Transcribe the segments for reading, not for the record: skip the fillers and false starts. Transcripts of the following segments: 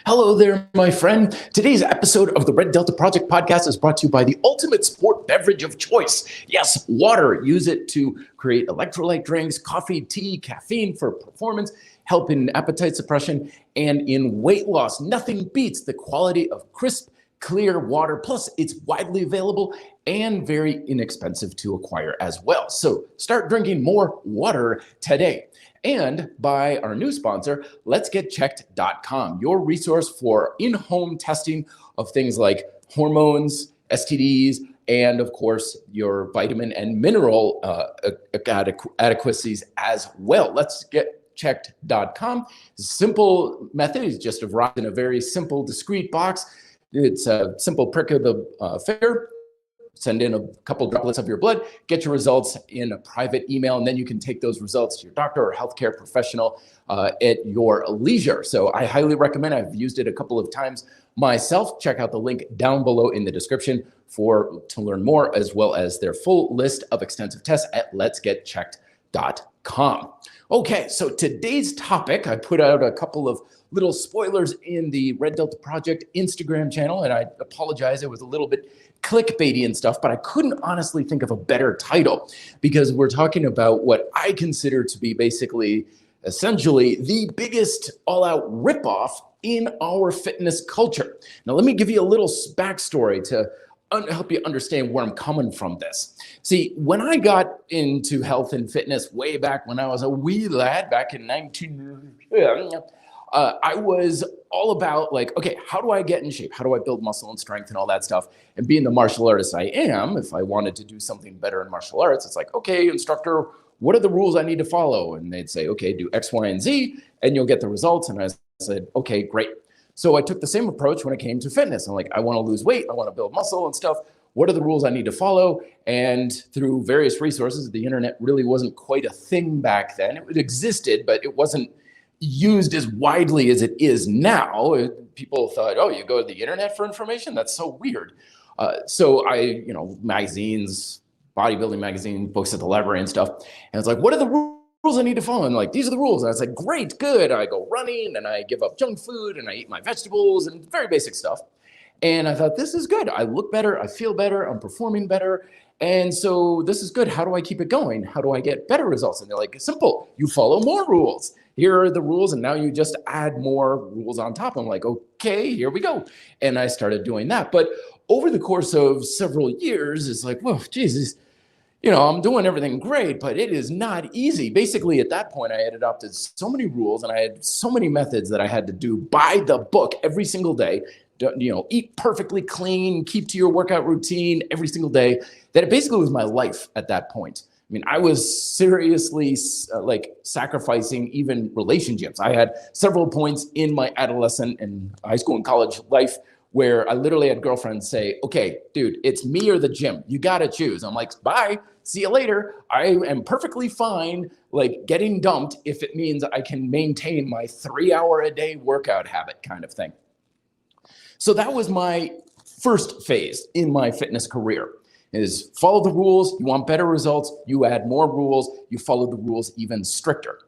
Hello there, my friend. Today's episode of the Red Delta Project podcast is brought to you by the ultimate sport beverage of choice. Yes, water. Use it to create electrolyte drinks, coffee, tea, caffeine for performance, help in appetite suppression, and in weight loss. Nothing beats the quality of crisp, clear water. Plus, it's widely available and very inexpensive to acquire as well. So start drinking more water today. And by our new sponsor, letsgetchecked.com, your resource for in-home testing of things like hormones, STDs, and of course, your vitamin and mineral adequacies as well. Letsgetchecked.com. Simple method is just arrived in a very simple, discrete box. It's a simple prick of the finger. Send in a couple droplets of your blood, get your results in a private email, and then you can take those results to your doctor or healthcare professional at your leisure. So I highly recommend. I've used it a couple of times myself. Check out the link down below in the description to learn more, as well as their full list of extensive tests at letsgetchecked.com. Okay, so today's topic, I put out a couple of little spoilers in the Red Delta Project Instagram channel, and I apologize, it was a little bit clickbaity and stuff, but I couldn't honestly think of a better title because we're talking about what I consider to be basically, essentially, the biggest all-out ripoff in our fitness culture. Now, let me give you a little backstory to help you understand where I'm coming from this. See, when I got into health and fitness way back when I was a wee lad back in 19... I was all about like, okay, how do I get in shape? How do I build muscle and strength and all that stuff? And being the martial artist I am, if I wanted to do something better in martial arts, it's like, okay, instructor, what are the rules I need to follow? And they'd say, okay, do X, Y, and Z, and you'll get the results. And I said, okay, great. So I took the same approach when it came to fitness. I'm like, I want to lose weight. I want to build muscle and stuff. What are the rules I need to follow? And through various resources, the internet really wasn't quite a thing back then. It existed, but it wasn't used as widely as it is now. People thought, oh, you go to the internet for information? That's so weird. So I, magazines, bodybuilding magazine, books at the library and stuff. And it's like, what are the rules I need to follow? And like, these are the rules. And I was like, great, good. I go running and I give up junk food and I eat my vegetables and very basic stuff. And I thought, this is good. I look better. I feel better. I'm performing better. And so this is good. How do I keep it going? How do I get better results? And they're like, simple. You follow more rules. Here are the rules, and now you just add more rules on top. I'm like, okay, here we go. And I started doing that. But over the course of several years, it's like, whoa, Jesus, I'm doing everything great, but it is not easy. Basically, at that point, I had adopted so many rules, and I had so many methods that I had to do by the book every single day. Eat perfectly clean, keep to your workout routine every single day, that it basically was my life at that point. I mean, I was seriously sacrificing even relationships. I had several points in my adolescent and high school and college life where I literally had girlfriends say, okay, dude, it's me or the gym. You got to choose. I'm like, bye, see you later. I am perfectly fine getting dumped if it means I can maintain my 3-hour-a-day workout habit kind of thing. So that was my first phase in my fitness career. Is follow the rules. You want better results, you add more rules, you follow the rules even stricter.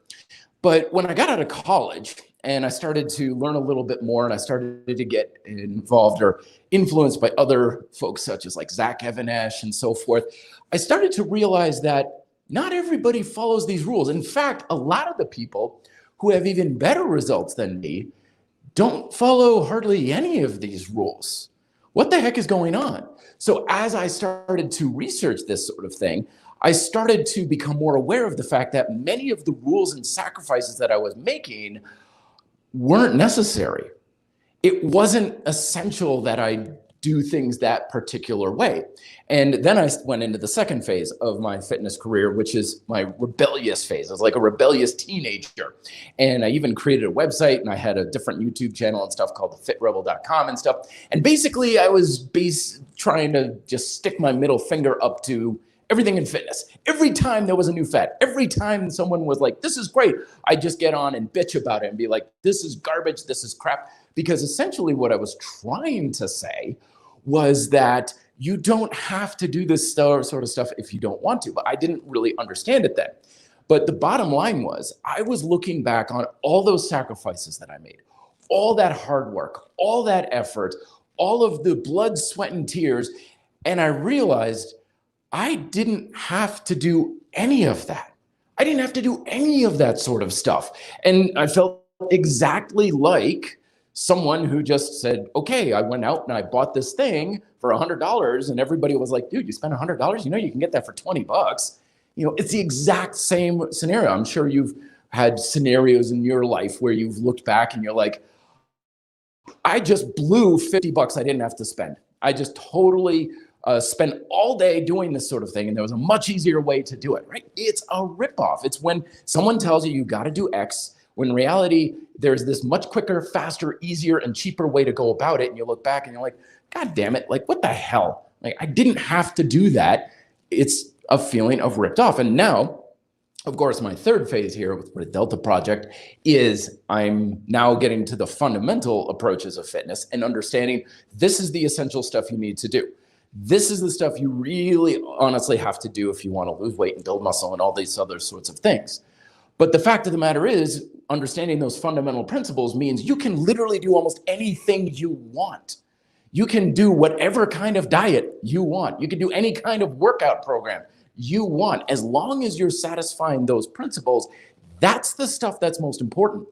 But when I got out of college and I started to learn a little bit more and I started to get involved or influenced by other folks such as like Zach Evanesh and so forth, I started to realize that not everybody follows these rules. In fact, a lot of the people who have even better results than me don't follow hardly any of these rules. What the heck is going on? So as I started to research this sort of thing, I started to become more aware of the fact that many of the rules and sacrifices that I was making weren't necessary. It wasn't essential that I do things that particular way. And then I went into the second phase of my fitness career, which is my rebellious phase. I was like a rebellious teenager. And I even created a website and I had a different YouTube channel and stuff called thefitrebel.com and stuff. And basically I was trying to just stick my middle finger up to everything in fitness. Every time there was a new fad, every time someone was like, this is great, I just get on and bitch about it and be like, this is garbage, this is crap. Because essentially what I was trying to say was that you don't have to do this sort of stuff if you don't want to, but I didn't really understand it then. But the bottom line was I was looking back on all those sacrifices that I made, all that hard work, all that effort, all of the blood, sweat, and tears. And I realized I didn't have to do any of that. I didn't have to do any of that sort of stuff. And I felt exactly like someone who just said, okay, I went out and I bought this thing for $100 and everybody was like, dude, you spent $100? You know, you can get that for 20 bucks. You know, it's the exact same scenario. I'm sure you've had scenarios in your life where you've looked back and you're like, I just blew 50 bucks I didn't have to spend. I just totally spent all day doing this sort of thing, and there was a much easier way to do it, right? It's a ripoff. It's when someone tells you got to do X, when in reality, there's this much quicker, faster, easier, and cheaper way to go about it, and you look back and you're like, God damn it, like what the hell? Like I didn't have to do that. It's a feeling of ripped off. And now, of course, my third phase here with the Delta Project is I'm now getting to the fundamental approaches of fitness and understanding this is the essential stuff you need to do. This is the stuff you really honestly have to do if you want to lose weight and build muscle and all these other sorts of things. But the fact of the matter is, understanding those fundamental principles means you can literally do almost anything you want. You can do whatever kind of diet you want. You can do any kind of workout program you want. As long as you're satisfying those principles, that's the stuff that's most important.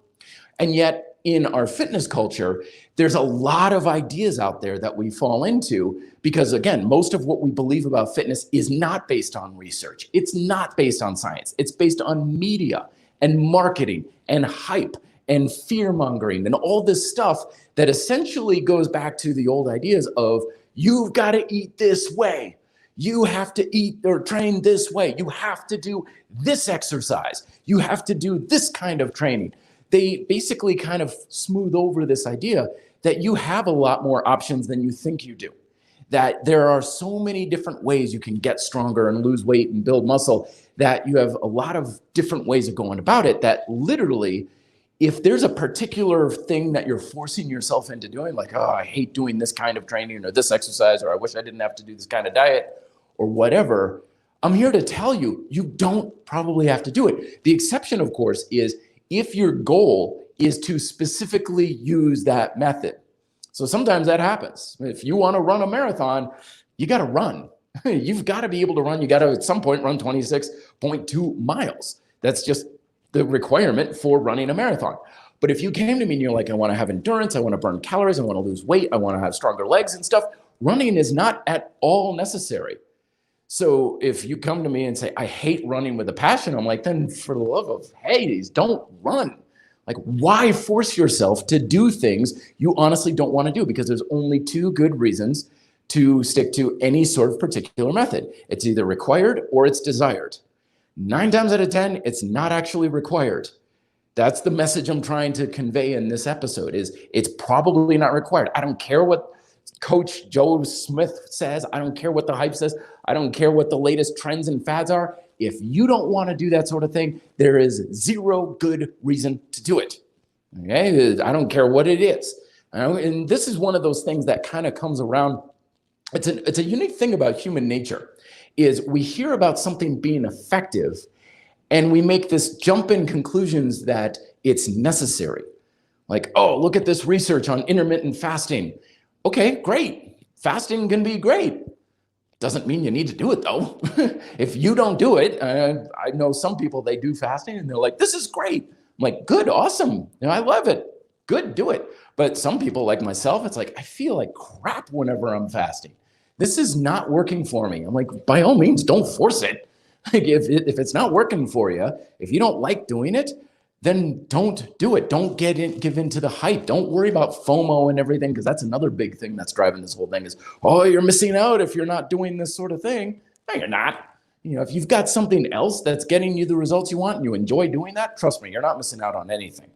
And yet in our fitness culture, there's a lot of ideas out there that we fall into because, again, most of what we believe about fitness is not based on research. It's not based on science. It's based on media and marketing and hype and fear-mongering and all this stuff that essentially goes back to the old ideas of you've got to eat this way. You have to eat or train this way. You have to do this exercise. You have to do this kind of training. They basically kind of smooth over this idea that you have a lot more options than you think you do. That there are so many different ways you can get stronger and lose weight and build muscle, that you have a lot of different ways of going about it, that literally, if there's a particular thing that you're forcing yourself into doing, like, oh, I hate doing this kind of training or this exercise, or I wish I didn't have to do this kind of diet or whatever, I'm here to tell you, you don't probably have to do it. The exception, of course, is if your goal is to specifically use that method. So sometimes that happens. If you want to run a marathon, you got to run. You've got to be able to run. You got to, at some point, run 26.2 miles. That's just the requirement for running a marathon. But if you came to me and you're like, I want to have endurance, I want to burn calories, I want to lose weight, I want to have stronger legs and stuff, running is not at all necessary. So if you come to me and say, I hate running with a passion, I'm like, then for the love of Hades, don't run. Like, why force yourself to do things you honestly don't want to do? Because there's only two good reasons to stick to any sort of particular method. It's either required or it's desired. 9 times out of 10, it's not actually required. That's the message I'm trying to convey in this episode, is it's probably not required. I don't care what Coach Joe Smith says. I don't care what the hype says. I don't care what the latest trends and fads are. If you don't want to do that sort of thing, there is zero good reason to do it. Okay? I don't care what it is. And this is one of those things that kind of comes around. It's a unique thing about human nature, is we hear about something being effective and we make this jump in conclusions that it's necessary. Like, oh, look at this research on intermittent fasting. Okay, great. Fasting can be great. Doesn't mean you need to do it though. If you don't do it, I know some people, they do fasting and they're like, this is great. I'm like, good, awesome. I love it. Good, do it. But some people like myself, it's like, I feel like crap whenever I'm fasting. This is not working for me. I'm like, by all means, don't force it. Like if it's not working for you, if you don't like doing it, then don't do it. Don't give into the hype. Don't worry about FOMO and everything, because that's another big thing that's driving this whole thing is, oh, you're missing out if you're not doing this sort of thing. No, you're not. You know, if you've got something else that's getting you the results you want and you enjoy doing that, trust me, you're not missing out on anything.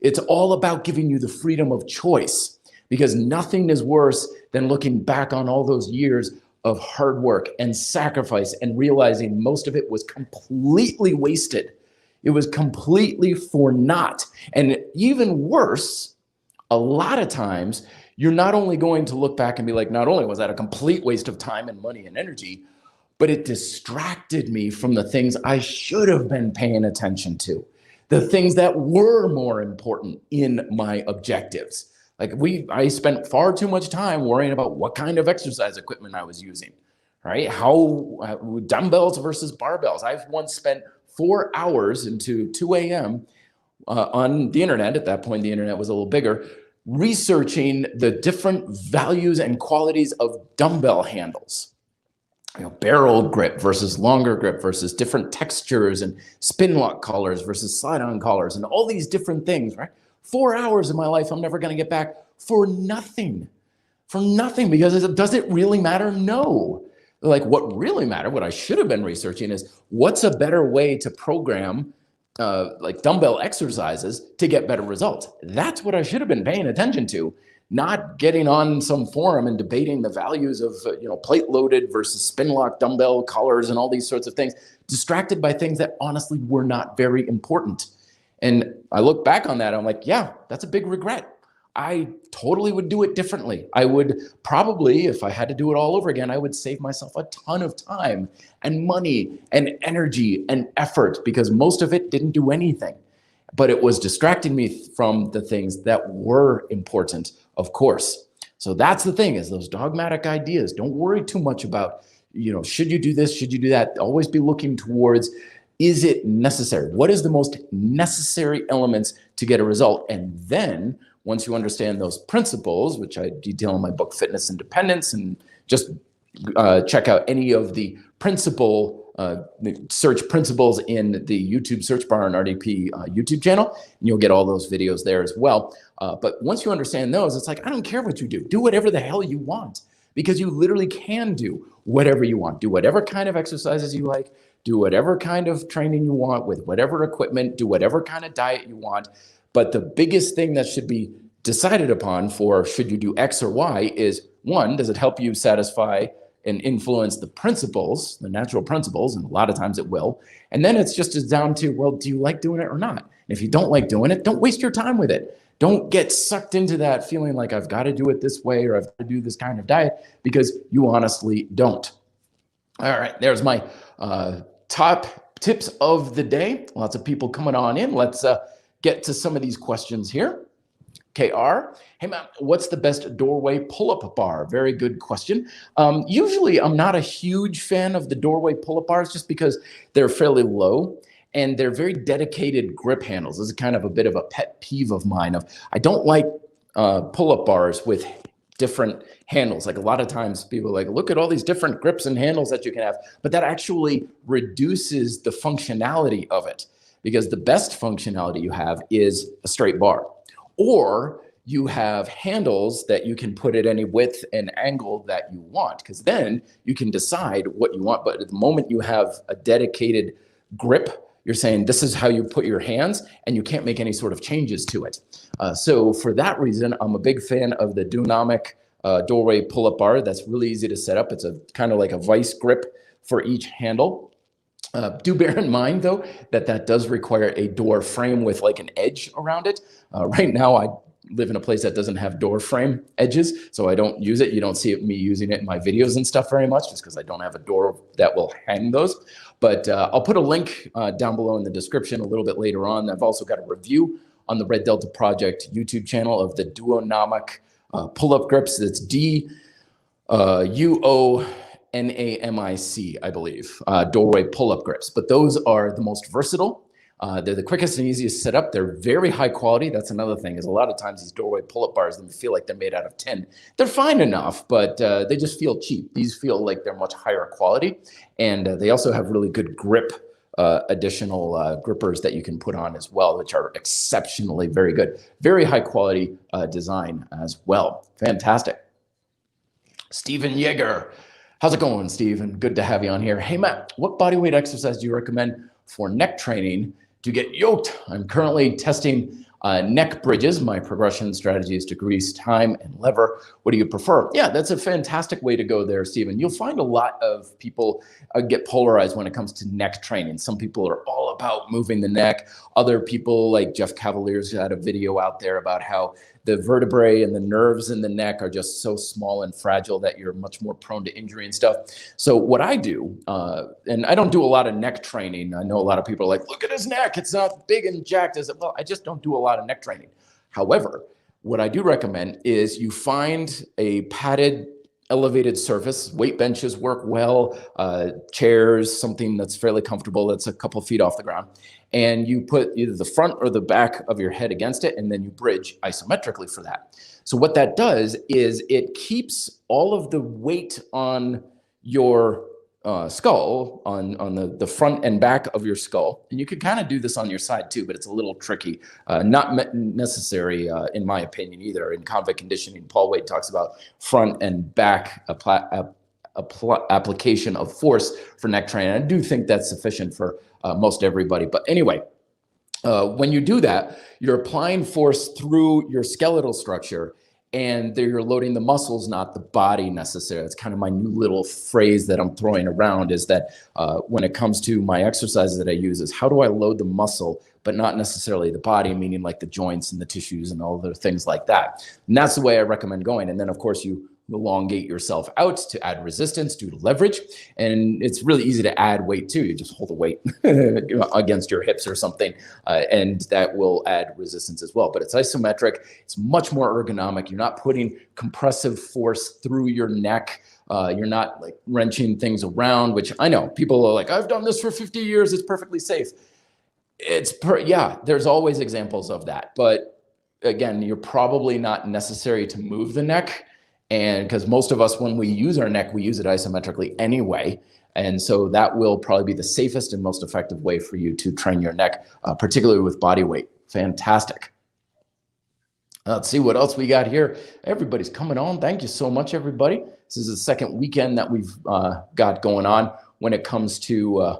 It's all about giving you the freedom of choice, because nothing is worse than looking back on all those years of hard work and sacrifice and realizing most of it was completely wasted. It was completely for naught. And even worse, a lot of times, you're not only going to look back and be like, not only was that a complete waste of time and money and energy, but it distracted me from the things I should have been paying attention to. the things that were more important in my objectives. Like I spent far too much time worrying about what kind of exercise equipment I was using, right? How dumbbells versus barbells. I've once spent 4 hours into 2 a.m. On the internet. At that point, the internet was a little bigger, researching the different values and qualities of dumbbell handles. Barrel grip versus longer grip versus different textures and spin lock collars versus slide-on collars and all these different things, right? 4 hours of my life I'm never going to get back for nothing. For nothing, because does it really matter? No. Like what really mattered, what I should have been researching is what's a better way to program like dumbbell exercises to get better results. That's what I should have been paying attention to, not getting on some forum and debating the values of plate loaded versus spin lock dumbbell collars and all these sorts of things, distracted by things that honestly were not very important. And I look back on that, I'm like, yeah, that's a big regret. I totally would do it differently. I would probably, if I had to do it all over again, I would save myself a ton of time and money and energy and effort, because most of it didn't do anything. But it was distracting me from the things that were important, of course. So that's the thing, is those dogmatic ideas. Don't worry too much about, should you do this? Should you do that? Always be looking towards, is it necessary? What is the most necessary elements to get a result? And then once you understand those principles, which I detail in my book, Fitness Independence, and just check out any of the search principles in the YouTube search bar on RDP YouTube channel, and you'll get all those videos there as well. But once you understand those, it's like, I don't care what you do. Do whatever the hell you want, because you literally can do whatever you want. Do whatever kind of exercises you like. Do whatever kind of training you want with whatever equipment. Do whatever kind of diet you want. But the biggest thing that should be decided upon for should you do X or Y is, one, does it help you satisfy and influence the principles, the natural principles? And a lot of times it will. And then it's just down to, well, do you like doing it or not? And if you don't like doing it, don't waste your time with it. Don't get sucked into that feeling like I've got to do it this way or I've got to do this kind of diet, because you honestly don't. All right, there's my top tips of the day. Lots of people coming on in. Let's get to some of these questions here. KR, hey man, what's the best doorway pull-up bar? Very good question. Usually I'm not a huge fan of the doorway pull-up bars, just because they're fairly low and they're very dedicated grip handles. This is kind of a bit of a pet peeve of mine. I don't like pull-up bars with different handles. Like a lot of times people are like, look at all these different grips and handles that you can have, but that actually reduces the functionality of it. Because the best functionality you have is a straight bar, or you have handles that you can put at any width and angle that you want, because then you can decide what you want. But at the moment you have a dedicated grip, you're saying this is how you put your hands, and you can't make any sort of changes to it. So for that reason, I'm a big fan of the Duonomic doorway pull-up bar. That's really easy to set up. It's a kind of like a vice grip for each handle. Do bear in mind, though, that does require a door frame with like an edge around it. Right now, I live in a place that doesn't have door frame edges, so I don't use it. You don't see me using it in my videos and stuff very much, just because I don't have a door that will hang those. But I'll put a link down below in the description a little bit later on. I've also got a review on the Red Delta Project YouTube channel of the Duonomic pull-up grips. It's DUONAMIC, I believe, doorway pull-up grips. But those are the most versatile. They're the quickest and easiest to set up. They're very high quality. That's another thing, is a lot of times these doorway pull-up bars, they feel like they're made out of tin. They're fine enough, but they just feel cheap. These feel like they're much higher quality. And they also have really good grip, additional grippers that you can put on as well, which are exceptionally very good. Very high quality design as well. Fantastic. Stephen Yeager. How's it going, Stephen? Good to have you on here. Hey, Matt, what bodyweight exercise do you recommend for neck training to get yoked? I'm currently testing Neck bridges, my progression strategy is to grease, time, and lever. What do you prefer? Yeah, that's a fantastic way to go there, Stephen. You'll find a lot of people get polarized when it comes to neck training. Some people are all about moving the neck. Other people, like Jeff Cavalier's had a video out there about how the vertebrae and the nerves in the neck are just so small and fragile that you're much more prone to injury and stuff. So what I do, and I don't do a lot of neck training. I know a lot of people are like, look at his neck. It's not big and jacked. Well, I just don't do a lot of neck training. However, what I do recommend is you find a padded, elevated surface. Weight benches work well, chairs, something that's fairly comfortable, that's a couple feet off the ground. And you put either the front or the back of your head against it, and then you bridge isometrically for that. So what that does is it keeps all of the weight on your skull, on the front and back of your skull. And you could kind of do this on your side too, but it's a little tricky. Not necessary, in my opinion, either. In convict conditioning, Paul Wade talks about front and back application of force for neck training. I do think that's sufficient for most everybody. But anyway, when you do that, you're applying force through your skeletal structure, and you're loading the muscles, not the body necessarily. It's kind of my new little phrase that I'm throwing around, is that when it comes to my exercises that I use, is how do I load the muscle, but not necessarily the body, meaning like the joints and the tissues and all the things like that. And that's the way I recommend going. And then of course you elongate yourself out to add resistance due to leverage. And it's really easy to add weight too. You just hold the weight against your hips or something, and that will add resistance as well. But it's isometric. It's much more ergonomic. You're not putting compressive force through your neck. You're not like wrenching things around, which I know people are like, I've done this for 50 years. It's perfectly safe. Yeah, there's always examples of that. But again, you're probably not necessary to move the neck. And because most of us, when we use our neck, we use it isometrically anyway. And so that will probably be the safest and most effective way for you to train your neck, particularly with body weight. Fantastic. Let's see what else we got here. Everybody's coming on. Thank you so much, everybody. This is the second weekend that we've got going on when it comes to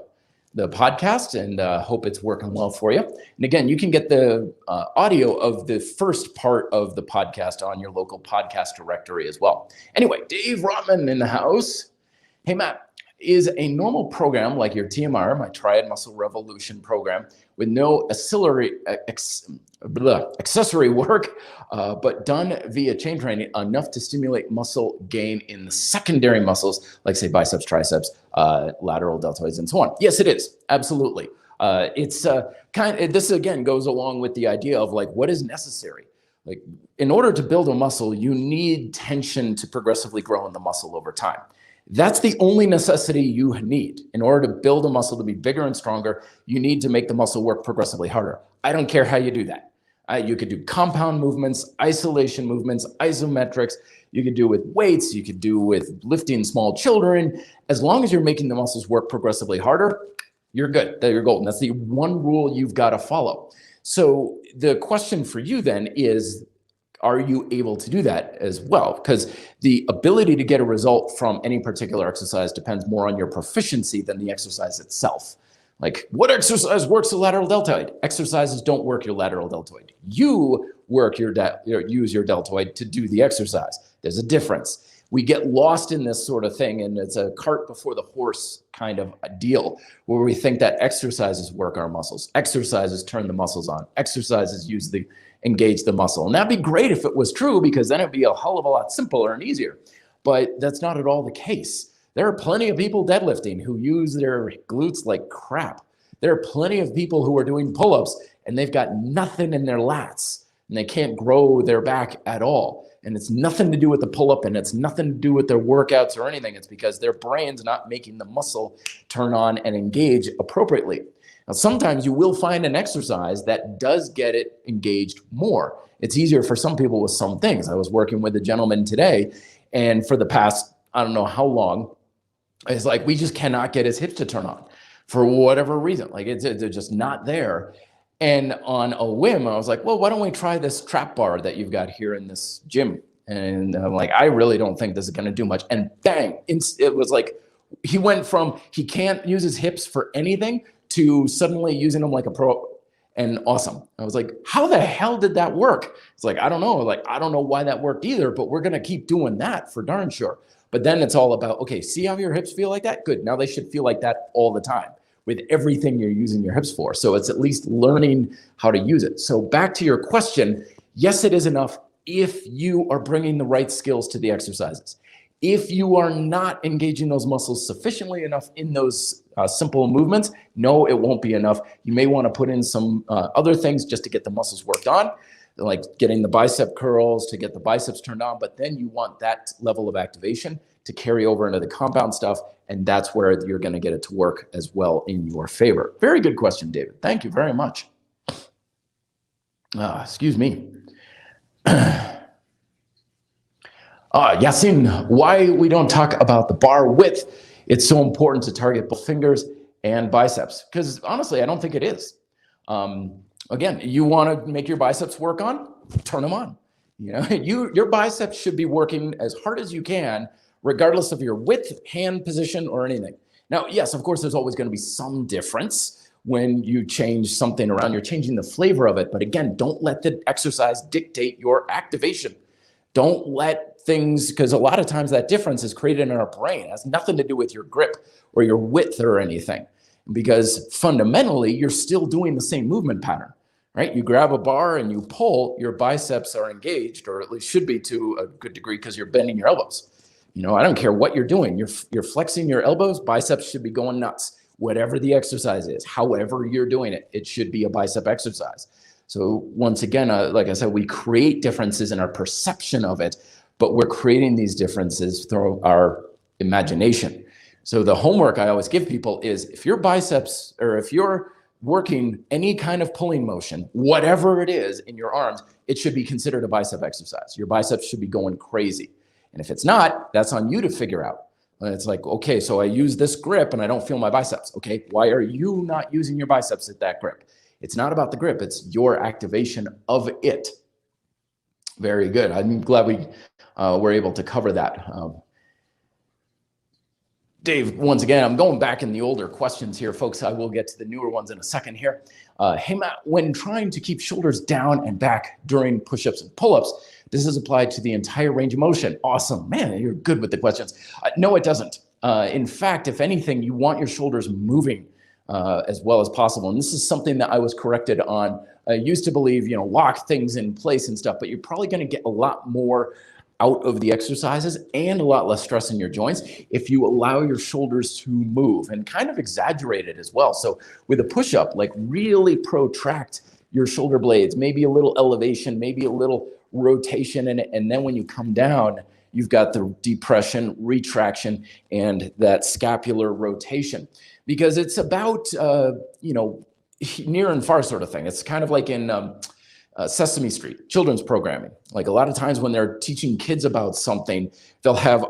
the podcast, and hope it's working well for you. And again, you can get the audio of the first part of the podcast on your local podcast directory as well. Anyway, Dave Rotman in the house. Hey, Matt, is a normal program like your TMR, my Triad Muscle Revolution program, with no accessory work, but done via chain training, enough to stimulate muscle gain in the secondary muscles, like say biceps, triceps, lateral deltoids, and so on? Yes, it is. Absolutely. This again goes along with the idea of like, what is necessary? Like, in order to build a muscle, you need tension to progressively grow in the muscle over time. That's the only necessity you need. In order to build a muscle to be bigger and stronger, you need to make the muscle work progressively harder. I don't care how you do that. You could do compound movements, isolation movements, isometrics. You could do with weights. You could do with lifting small children. As long as you're making the muscles work progressively harder, you're good. That's your goal. And that's the one rule you've got to follow. So the question for you then is, are you able to do that as well? Because the ability to get a result from any particular exercise depends more on your proficiency than the exercise itself. Like, what exercise works the lateral deltoid? Exercises don't work your lateral deltoid. You work use your deltoid to do the exercise. There's a difference. We get lost in this sort of thing, and it's a cart before the horse kind of a deal, where we think that exercises work our muscles. Exercises turn the muscles on. Exercises engage the muscle. And that'd be great if it was true, because then it'd be a hell of a lot simpler and easier. But that's not at all the case. There are plenty of people deadlifting who use their glutes like crap. There are plenty of people who are doing pull-ups and they've got nothing in their lats and they can't grow their back at all. And it's nothing to do with the pull-up, and it's nothing to do with their workouts or anything. It's because their brain's not making the muscle turn on and engage appropriately. Now, sometimes you will find an exercise that does get it engaged more. It's easier for some people with some things. I was working with a gentleman today, and for the past, I don't know how long, it's like we just cannot get his hips to turn on for whatever reason. Like they're just not there. And on a whim, I was like, well, why don't we try this trap bar that you've got here in this gym? And I'm like, I really don't think this is going to do much. And bang, it was like he went from he can't use his hips for anything to suddenly using them like a pro. And awesome. I was like, how the hell did that work? It's like, I don't know. Like, I don't know why that worked either, but we're going to keep doing that for darn sure. But then it's all about, okay, see how your hips feel like that? Good. Now they should feel like that all the time with everything you're using your hips for. So it's at least learning how to use it. So back to your question, yes, it is enough if you are bringing the right skills to the exercises. If you are not engaging those muscles sufficiently enough in those simple movements, no, it won't be enough. You may want to put in some other things just to get the muscles worked on, like getting the bicep curls to get the biceps turned on, but then you want that level of activation to carry over into the compound stuff, and that's where you're going to get it to work as well in your favor. Very good question, David. Thank you very much. Excuse me. Yasin, why we don't talk about the bar width? It's so important to target both fingers and biceps, because honestly, I don't think it is. Again, you want to make your biceps work on, turn them on. You know, your biceps should be working as hard as you can, regardless of your width, hand position, or anything. Now, yes, of course, there's always going to be some difference when you change something around. You're changing the flavor of it. But again, don't let the exercise dictate your activation. Don't let things, because a lot of times that difference is created in our brain. It has nothing to do with your grip or your width or anything, because fundamentally, you're still doing the same movement pattern, right? You grab a bar and you pull, your biceps are engaged, or at least should be to a good degree, because you're bending your elbows. You know, I don't care what you're doing. You're flexing your elbows, biceps should be going nuts. Whatever the exercise is, however you're doing it, it should be a bicep exercise. So once again, like I said, we create differences in our perception of it, but we're creating these differences through our imagination. So the homework I always give people is, if your biceps, or if you're working any kind of pulling motion, whatever it is in your arms, it should be considered a bicep exercise. Your biceps should be going crazy. And if it's not, that's on you to figure out. And it's like, okay, so I use this grip and I don't feel my biceps. Okay, why are you not using your biceps at that grip? It's not about the grip, it's your activation of it. Very good. I'm glad we were able to cover that. Dave, once again, I'm going back in the older questions here, folks. I will get to the newer ones in a second here. Hey, Matt, when trying to keep shoulders down and back during push-ups and pull-ups, this is applied to the entire range of motion. Awesome. Man, you're good with the questions. No, it doesn't. In fact, if anything, you want your shoulders moving as well as possible. And this is something that I was corrected on. I used to believe, you know, lock things in place and stuff, but you're probably going to get a lot more out of the exercises and a lot less stress in your joints if you allow your shoulders to move, and kind of exaggerate it as well. So with a push-up, like really protract your shoulder blades, maybe a little elevation, maybe a little rotation in it. And then when you come down, you've got the depression, retraction, and that scapular rotation, because it's about, you know, near and far sort of thing. It's kind of like in Sesame Street, children's programming. Like a lot of times when they're teaching kids about something, they'll have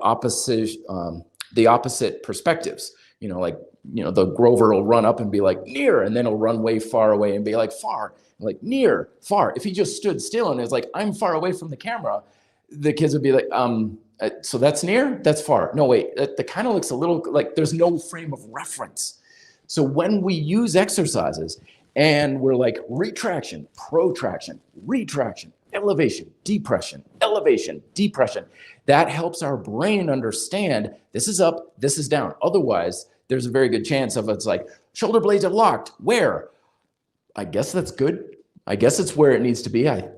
the opposite perspectives. You know, like, you know, the Grover will run up and be like near, and then he'll run way far away and be like far, like near, far. If he just stood still and is like, I'm far away from the camera, the kids would be like, so that's near, that's far. No, wait, that kind of looks a little like there's no frame of reference. So when we use exercises and we're like retraction, protraction, retraction, elevation, depression, that helps our brain understand this is up, this is down. Otherwise, there's a very good chance of it's like shoulder blades are locked. Where? I guess that's good. I guess it's where it needs to be. I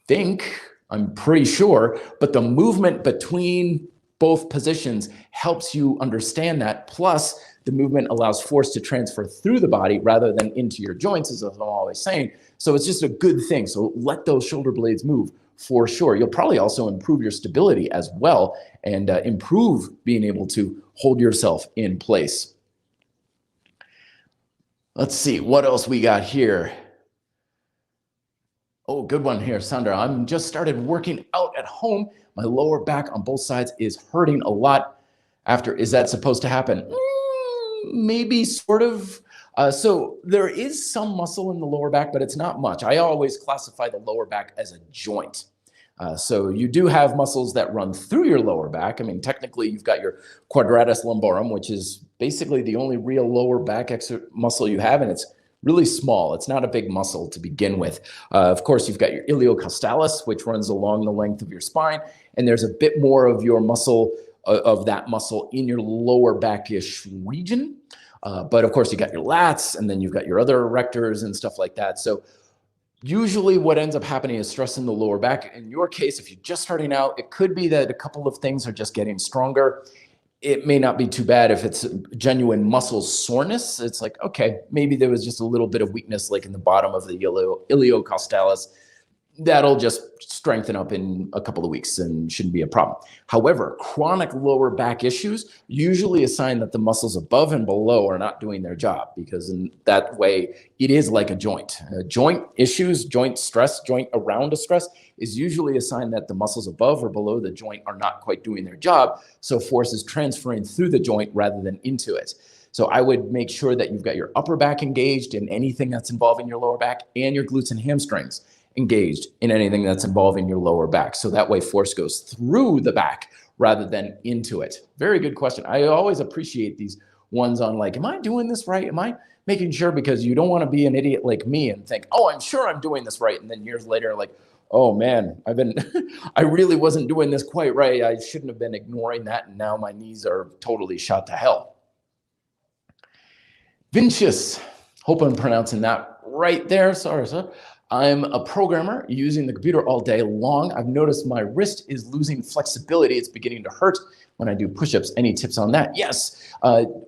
think, I'm pretty sure, but the movement between both positions helps you understand that. Plus, the movement allows force to transfer through the body rather than into your joints, as I'm always saying. So it's just a good thing. So let those shoulder blades move for sure. You'll probably also improve your stability as well, and improve being able to hold yourself in place. Let's see what else we got here. Oh, good one here, Sandra. I'm just started working out at home. My lower back on both sides is hurting a lot after. Is that supposed to happen? Maybe, sort of. So there is some muscle in the lower back, but it's not much. I always classify the lower back as a joint. So you do have muscles that run through your lower back. I mean, technically you've got your quadratus lumborum, which is basically the only real lower back muscle you have, and it's really small. It's not a big muscle to begin with. Of course, you've got your iliocostalis, which runs along the length of your spine, and there's a bit more of your muscle, of that muscle in your lower back-ish region. But of course, you got your lats, and then you've got your other erectors and stuff like that. So usually what ends up happening is stress in the lower back. In your case, if you're just starting out, it could be that a couple of things are just getting stronger. It may not be too bad if it's genuine muscle soreness. It's like, okay, maybe there was just a little bit of weakness like in the bottom of the iliocostalis. That'll just strengthen up in a couple of weeks and shouldn't be a problem. However, chronic lower back issues usually a sign that the muscles above and below are not doing their job, because in that way, it is like a joint. Joint issues, joint stress, joint around a stress is usually a sign that the muscles above or below the joint are not quite doing their job. So force is transferring through the joint rather than into it. So I would make sure that you've got your upper back engaged in anything that's involving your lower back, and your glutes and hamstrings engaged in anything that's involving your lower back. So that way force goes through the back rather than into it. Very good question. I always appreciate these ones on like, am I doing this right? Am I making sure? Because you don't want to be an idiot like me and think, oh, I'm sure I'm doing this right. And then years later, like, oh man, I really wasn't doing this quite right. I shouldn't have been ignoring that. And now my knees are totally shot to hell. Vincius, hope I'm pronouncing that right there. Sorry, sir. I'm a programmer using the computer all day long. I've noticed my wrist is losing flexibility. It's beginning to hurt when I do push-ups. Any tips on that? Yes.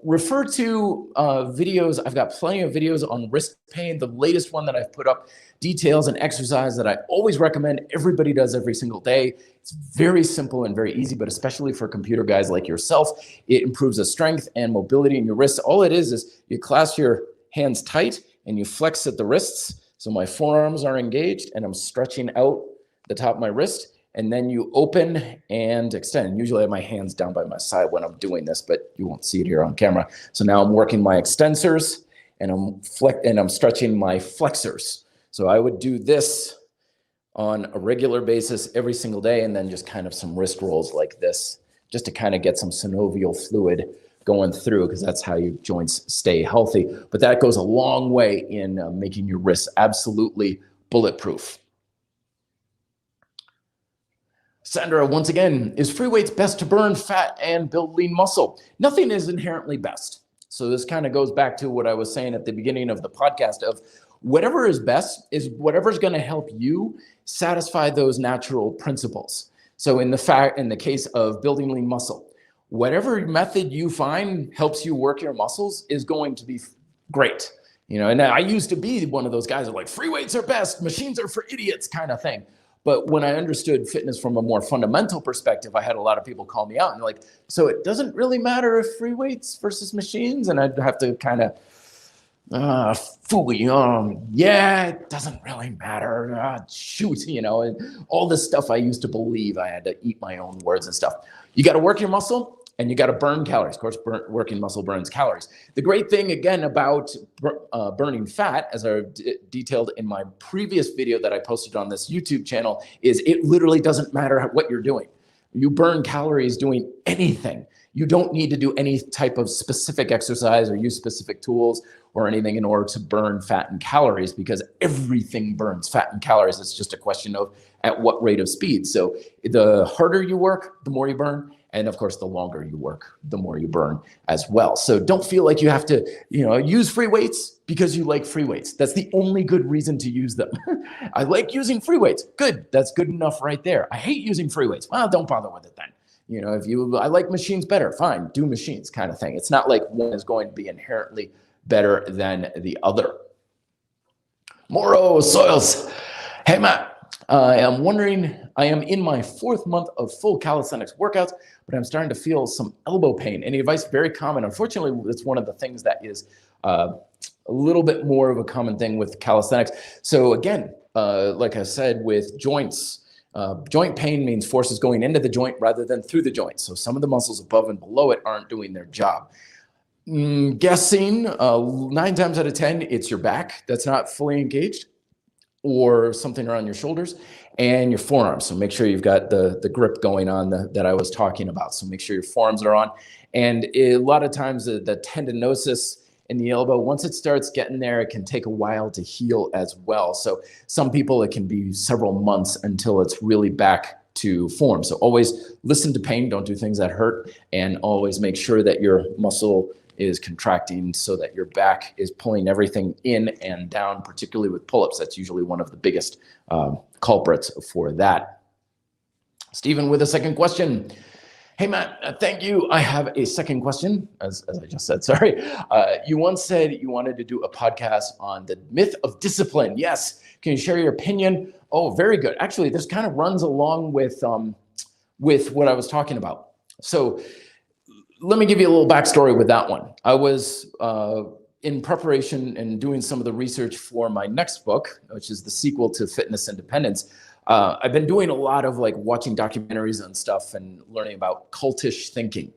Refer to videos. I've got plenty of videos on wrist pain. The latest one that I've put up details and exercise that I always recommend everybody does every single day. It's very simple and very easy, but especially for computer guys like yourself, it improves the strength and mobility in your wrists. All it is you clasp your hands tight and you flex at the wrists. So my forearms are engaged and I'm stretching out the top of my wrist, and then you open and extend. Usually I have my hands down by my side when I'm doing this, but you won't see it here on camera. So now I'm working my extensors and I'm stretching my flexors. So I would do this on a regular basis every single day, and then just kind of some wrist rolls like this, just to kind of get some synovial fluid going through, because that's how your joints stay healthy. But that goes a long way in making your wrists absolutely bulletproof. Sandra, once again, is free weights best to burn fat and build lean muscle? Nothing is inherently best. So this kind of goes back to what I was saying at the beginning of the podcast of whatever is best is whatever's going to help you satisfy those natural principles. So in the case of building lean muscle, whatever method you find helps you work your muscles is going to be great. You know, and I used to be one of those guys who are like, free weights are best, machines are for idiots kind of thing. But when I understood fitness from a more fundamental perspective, I had a lot of people call me out and like, so it doesn't really matter if free weights versus machines? And I'd have to kind of yeah, it doesn't really matter. Shoot, you know, and all this stuff I used to believe. I had to eat my own words and stuff. You got to work your muscle and you got to burn calories. Of course, working muscle burns calories. The great thing, again, about burning fat, as I detailed in my previous video that I posted on this YouTube channel, is it literally doesn't matter what you're doing. You burn calories doing anything. You don't need to do any type of specific exercise or use specific tools or anything in order to burn fat and calories, because everything burns fat and calories. It's just a question of at what rate of speed. So the harder you work, the more you burn. And of course, the longer you work, the more you burn as well. So don't feel like you have to, you know, use free weights because you like free weights. That's the only good reason to use them. I like using free weights. Good. That's good enough right there. I hate using free weights. Well, don't bother with it then. You know, I like machines better, fine, do machines kind of thing. It's not like one is going to be inherently better than the other. Moro Soils. Hey, Matt. I am wondering, I am in my 4th month of full calisthenics workouts, but I'm starting to feel some elbow pain. Any advice? Very common. Unfortunately, it's one of the things that is a little bit more of a common thing with calisthenics. So again, like I said, with joints, joint pain means force is going into the joint rather than through the joint. So some of the muscles above and below it aren't doing their job. Guessing 9 times out of 10, it's your back that's not fully engaged, or something around your shoulders and your forearms. So make sure you've got the grip going on that I was talking about. So make sure your forearms are on. And a lot of times the tendinosis in the elbow. Once it starts getting there, it can take a while to heal as well. So some people, it can be several months until it's really back to form. So always listen to pain, don't do things that hurt, and always make sure that your muscle is contracting so that your back is pulling everything in and down, particularly with pull-ups. That's usually one of the biggest culprits for that. Stephen with a second question. Hey, Matt, thank you. I have a second question, as I just said, sorry. You once said you wanted to do a podcast on the myth of discipline. Yes. Can you share your opinion? Oh, very good. Actually, this kind of runs along with what I was talking about. So let me give you a little backstory with that one. I was in preparation and doing some of the research for my next book, which is the sequel to Fitness Independence. I've been doing a lot of like watching documentaries and stuff and learning about cultish thinking.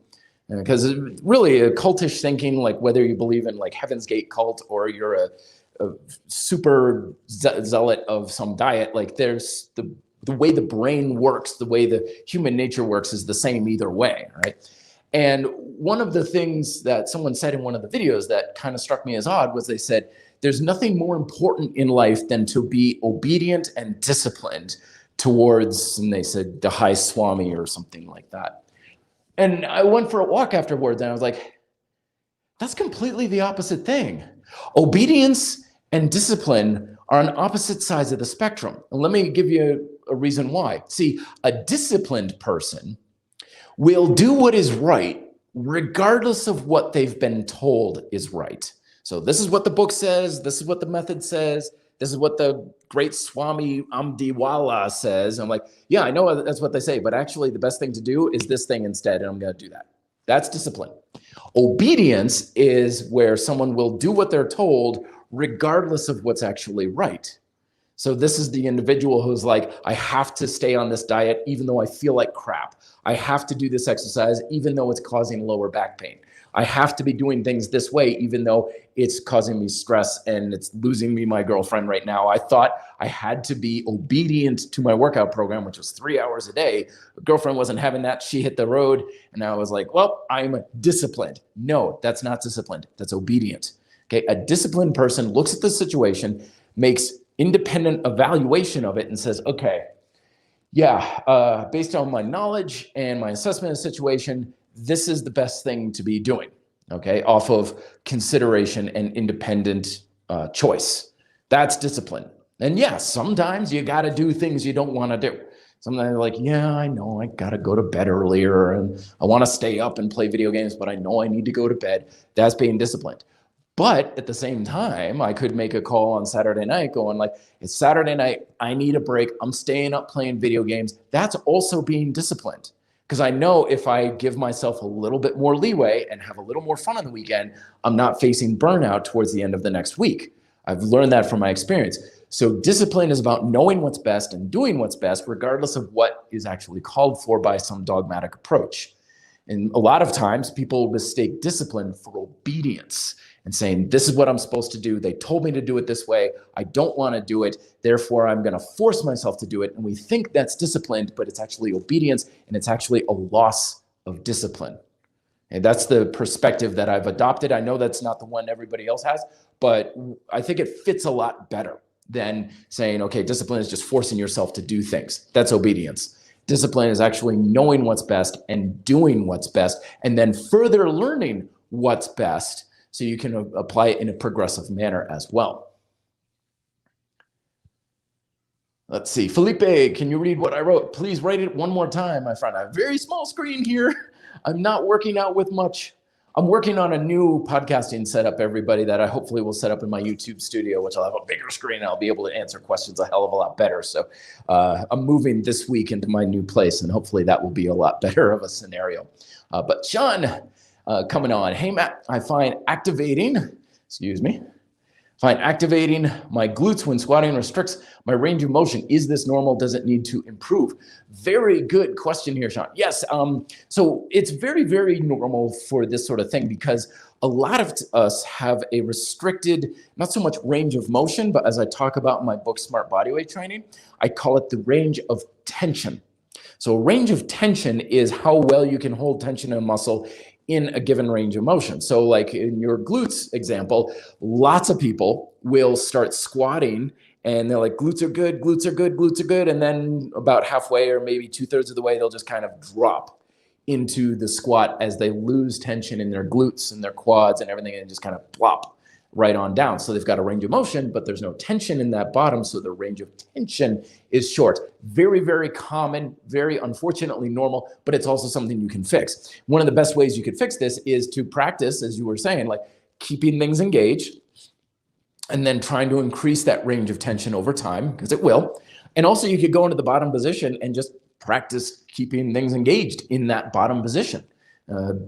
Because really a cultish thinking, like whether you believe in like Heaven's Gate cult or you're a super zealot of some diet, like there's the way the brain works, the way the human nature works is the same either way, right? And one of the things that someone said in one of the videos that kind of struck me as odd was they said, there's nothing more important in life than to be obedient and disciplined towards, and they said, the high Swami or something like that. And I went for a walk afterwards and I was like, that's completely the opposite thing. Obedience and discipline are on opposite sides of the spectrum. And let me give you a reason why. See, a disciplined person will do what is right regardless of what they've been told is right. So this is what the book says, this is what the method says, this is what the great Swami Amdiwala says. I'm like, yeah, I know that's what they say, but actually the best thing to do is this thing instead, and I'm gonna do that. That's discipline. Obedience is where someone will do what they're told regardless of what's actually right. So this is the individual who's like, I have to stay on this diet even though I feel like crap. I have to do this exercise even though it's causing lower back pain. I have to be doing things this way even though it's causing me stress and it's losing me my girlfriend right now. I thought I had to be obedient to my workout program, which was 3 hours a day. The girlfriend wasn't having that. She hit the road and I was like, well, I'm disciplined. No, that's not disciplined. That's obedient. Okay, a disciplined person looks at the situation, makes independent evaluation of it and says, okay, yeah, based on my knowledge and my assessment of the situation, this is the best thing to be doing, okay, off of consideration and independent choice. That's discipline. And yes, sometimes you got to do things you don't want to do. Sometimes you're like, yeah, I know I got to go to bed earlier and I want to stay up and play video games, but I know I need to go to bed. That's being disciplined. But at the same time, I could make a call on Saturday night going like, it's Saturday night, I need a break, I'm staying up playing video games. That's also being disciplined. Because I know if I give myself a little bit more leeway and have a little more fun on the weekend, I'm not facing burnout towards the end of the next week. I've learned that from my experience. So discipline is about knowing what's best and doing what's best, regardless of what is actually called for by some dogmatic approach. And a lot of times people mistake discipline for obedience and saying, this is what I'm supposed to do. They told me to do it this way. I don't want to do it. Therefore, I'm going to force myself to do it. And we think that's disciplined, but it's actually obedience, and it's actually a loss of discipline. And that's the perspective that I've adopted. I know that's not the one everybody else has, but I think it fits a lot better than saying, okay, discipline is just forcing yourself to do things. That's obedience. Discipline is actually knowing what's best and doing what's best, and then further learning what's best so you can apply it in a progressive manner as well. Let's see. Felipe, can you read what I wrote? Please write it one more time, my friend. I have a very small screen here. I'm not working out with much. I'm working on a new podcasting setup, everybody, that I hopefully will set up in my YouTube studio, which I'll have a bigger screen and I'll be able to answer questions a hell of a lot better. So I'm moving this week into my new place, and hopefully that will be a lot better of a scenario. But Sean, coming on. Hey, Matt, I find activating my glutes when squatting restricts my range of motion. Is this normal? Does it need to improve? Very good question here, Sean. Yes, so it's very, very normal for this sort of thing because a lot of us have a restricted, not so much range of motion, but as I talk about in my book, Smart Bodyweight Training, I call it the range of tension. So range of tension is how well you can hold tension in a muscle in a given range of motion. So like in your glutes example, lots of people will start squatting and they're like, glutes are good, glutes are good, glutes are good. And then about halfway or maybe 2/3 of the way, they'll just kind of drop into the squat as they lose tension in their glutes and their quads and everything, and just kind of plop right on down. So they've got a range of motion, but there's no tension in that bottom. So the range of tension is short. Very, very common, very unfortunately normal, but it's also something you can fix. One of the best ways you could fix this is to practice, as you were saying, like keeping things engaged and then trying to increase that range of tension over time, because it will. And also you could go into the bottom position and just practice keeping things engaged in that bottom position.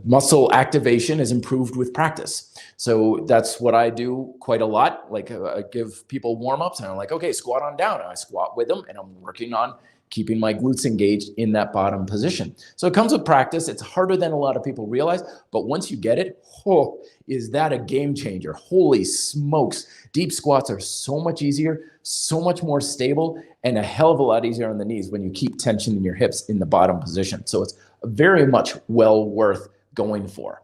Muscle activation is improved with practice. So that's what I do quite a lot. Like I give people warm-ups and I'm like, okay, squat on down. And I squat with them and I'm working on keeping my glutes engaged in that bottom position. So it comes with practice. It's harder than a lot of people realize, but once you get it, oh, is that a game changer? Holy smokes. Deep squats are so much easier, so much more stable, and a hell of a lot easier on the knees when you keep tension in your hips in the bottom position. So it's very much well worth going for.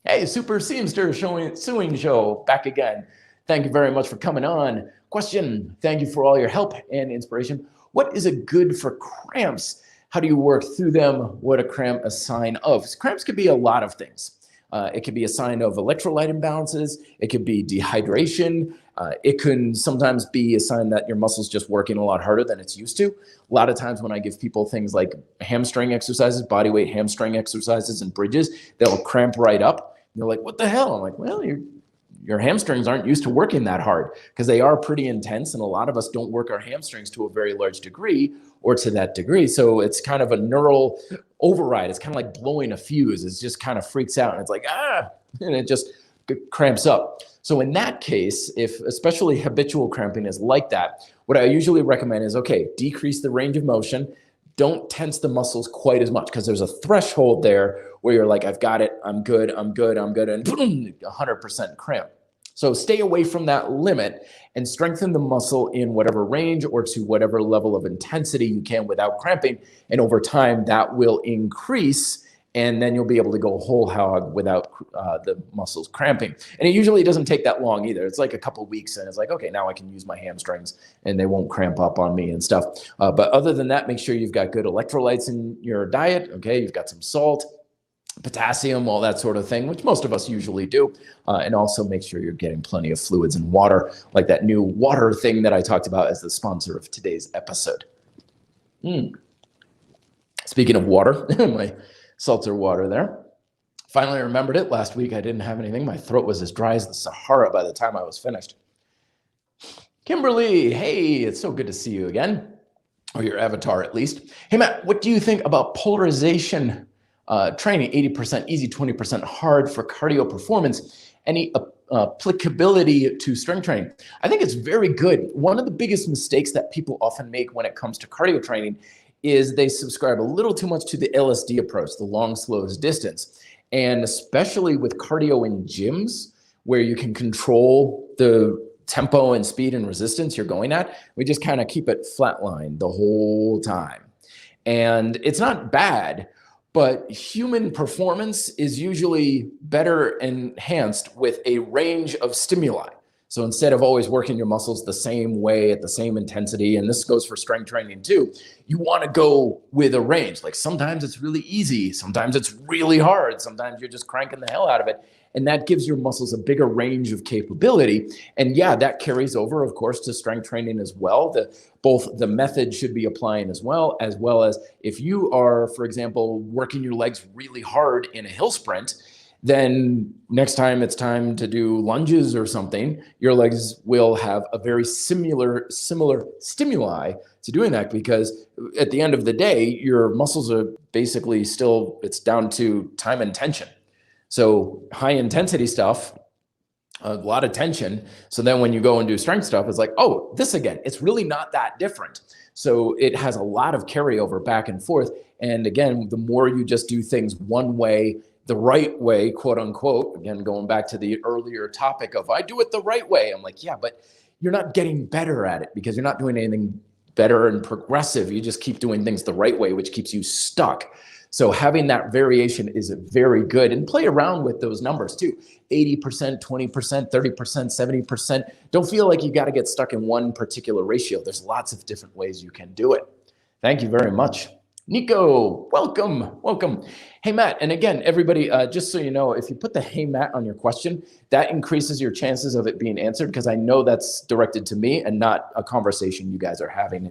Hey, Super Seamster Sewing Show, back again. Thank you very much for coming on. Question, thank you for all your help and inspiration. What is it good for cramps? How do you work through them? What a cramp a sign of? Cramps could be a lot of things. It could be a sign of electrolyte imbalances. It could be dehydration. It can sometimes be a sign that your muscle's just working a lot harder than it's used to. A lot of times when I give people things like hamstring exercises, body weight hamstring exercises and bridges, they'll cramp right up. And they're like, what the hell? I'm like, well, your hamstrings aren't used to working that hard, because they are pretty intense. And a lot of us don't work our hamstrings to a very large degree or to that degree. So it's kind of a neural override. It's kind of like blowing a fuse. It just kind of freaks out and it's like, and it just cramps up. So in that case, if especially habitual cramping is like that, what I usually recommend is, okay, decrease the range of motion. Don't tense the muscles quite as much, because there's a threshold there where you're like, I've got it, I'm good, I'm good, I'm good, and boom, 100% cramp. So stay away from that limit and strengthen the muscle in whatever range or to whatever level of intensity you can without cramping. And over time, that will increase, and then you'll be able to go whole hog without the muscles cramping. And it usually doesn't take that long either. It's like a couple weeks and it's like, okay, now I can use my hamstrings and they won't cramp up on me and stuff. But other than that, make sure you've got good electrolytes in your diet. Okay, you've got some salt, potassium, all that sort of thing, which most of us usually do. And also make sure you're getting plenty of fluids and water, like that new water thing that I talked about as the sponsor of today's episode. Speaking of water, my seltzer water there. Finally remembered it. Last week I didn't have anything. My throat was as dry as the Sahara by the time I was finished. Kimberly, hey, it's so good to see you again, or your avatar at least. Hey Matt, what do you think about polarization training? 80% easy, 20% hard for cardio performance. Any applicability to strength training? I think it's very good. One of the biggest mistakes that people often make when it comes to cardio training is they subscribe a little too much to the LSD approach, the long, slows, distance. And especially with cardio in gyms, where you can control the tempo and speed and resistance you're going at, we just kind of keep it flatline the whole time. And it's not bad, but human performance is usually better enhanced with a range of stimuli. So instead of always working your muscles the same way at the same intensity, and this goes for strength training too, you want to go with a range. Like sometimes it's really easy, sometimes it's really hard, sometimes you're just cranking the hell out of it. And that gives your muscles a bigger range of capability. And yeah, that carries over, of course, to strength training as well. Both the method should be applying as well as if you are, for example, working your legs really hard in a hill sprint, then next time it's time to do lunges or something, your legs will have a very similar stimuli to doing that, because at the end of the day, your muscles are basically still, it's down to time and tension. So high intensity stuff, a lot of tension. So then when you go and do strength stuff, it's like, oh, this again, it's really not that different. So it has a lot of carryover back and forth. And again, the more you just do things one way, the right way, quote unquote, again, going back to the earlier topic of I do it the right way. I'm like, yeah, but you're not getting better at it because you're not doing anything better and progressive. You just keep doing things the right way, which keeps you stuck. So having that variation is very good, and play around with those numbers too. 80%, 20%, 30%, 70%. Don't feel like you got to get stuck in one particular ratio. There's lots of different ways you can do it. Thank you very much. Nico, welcome, welcome. Hey, Matt, and again, everybody, just so you know, if you put the hey, Matt on your question, that increases your chances of it being answered, because I know that's directed to me and not a conversation you guys are having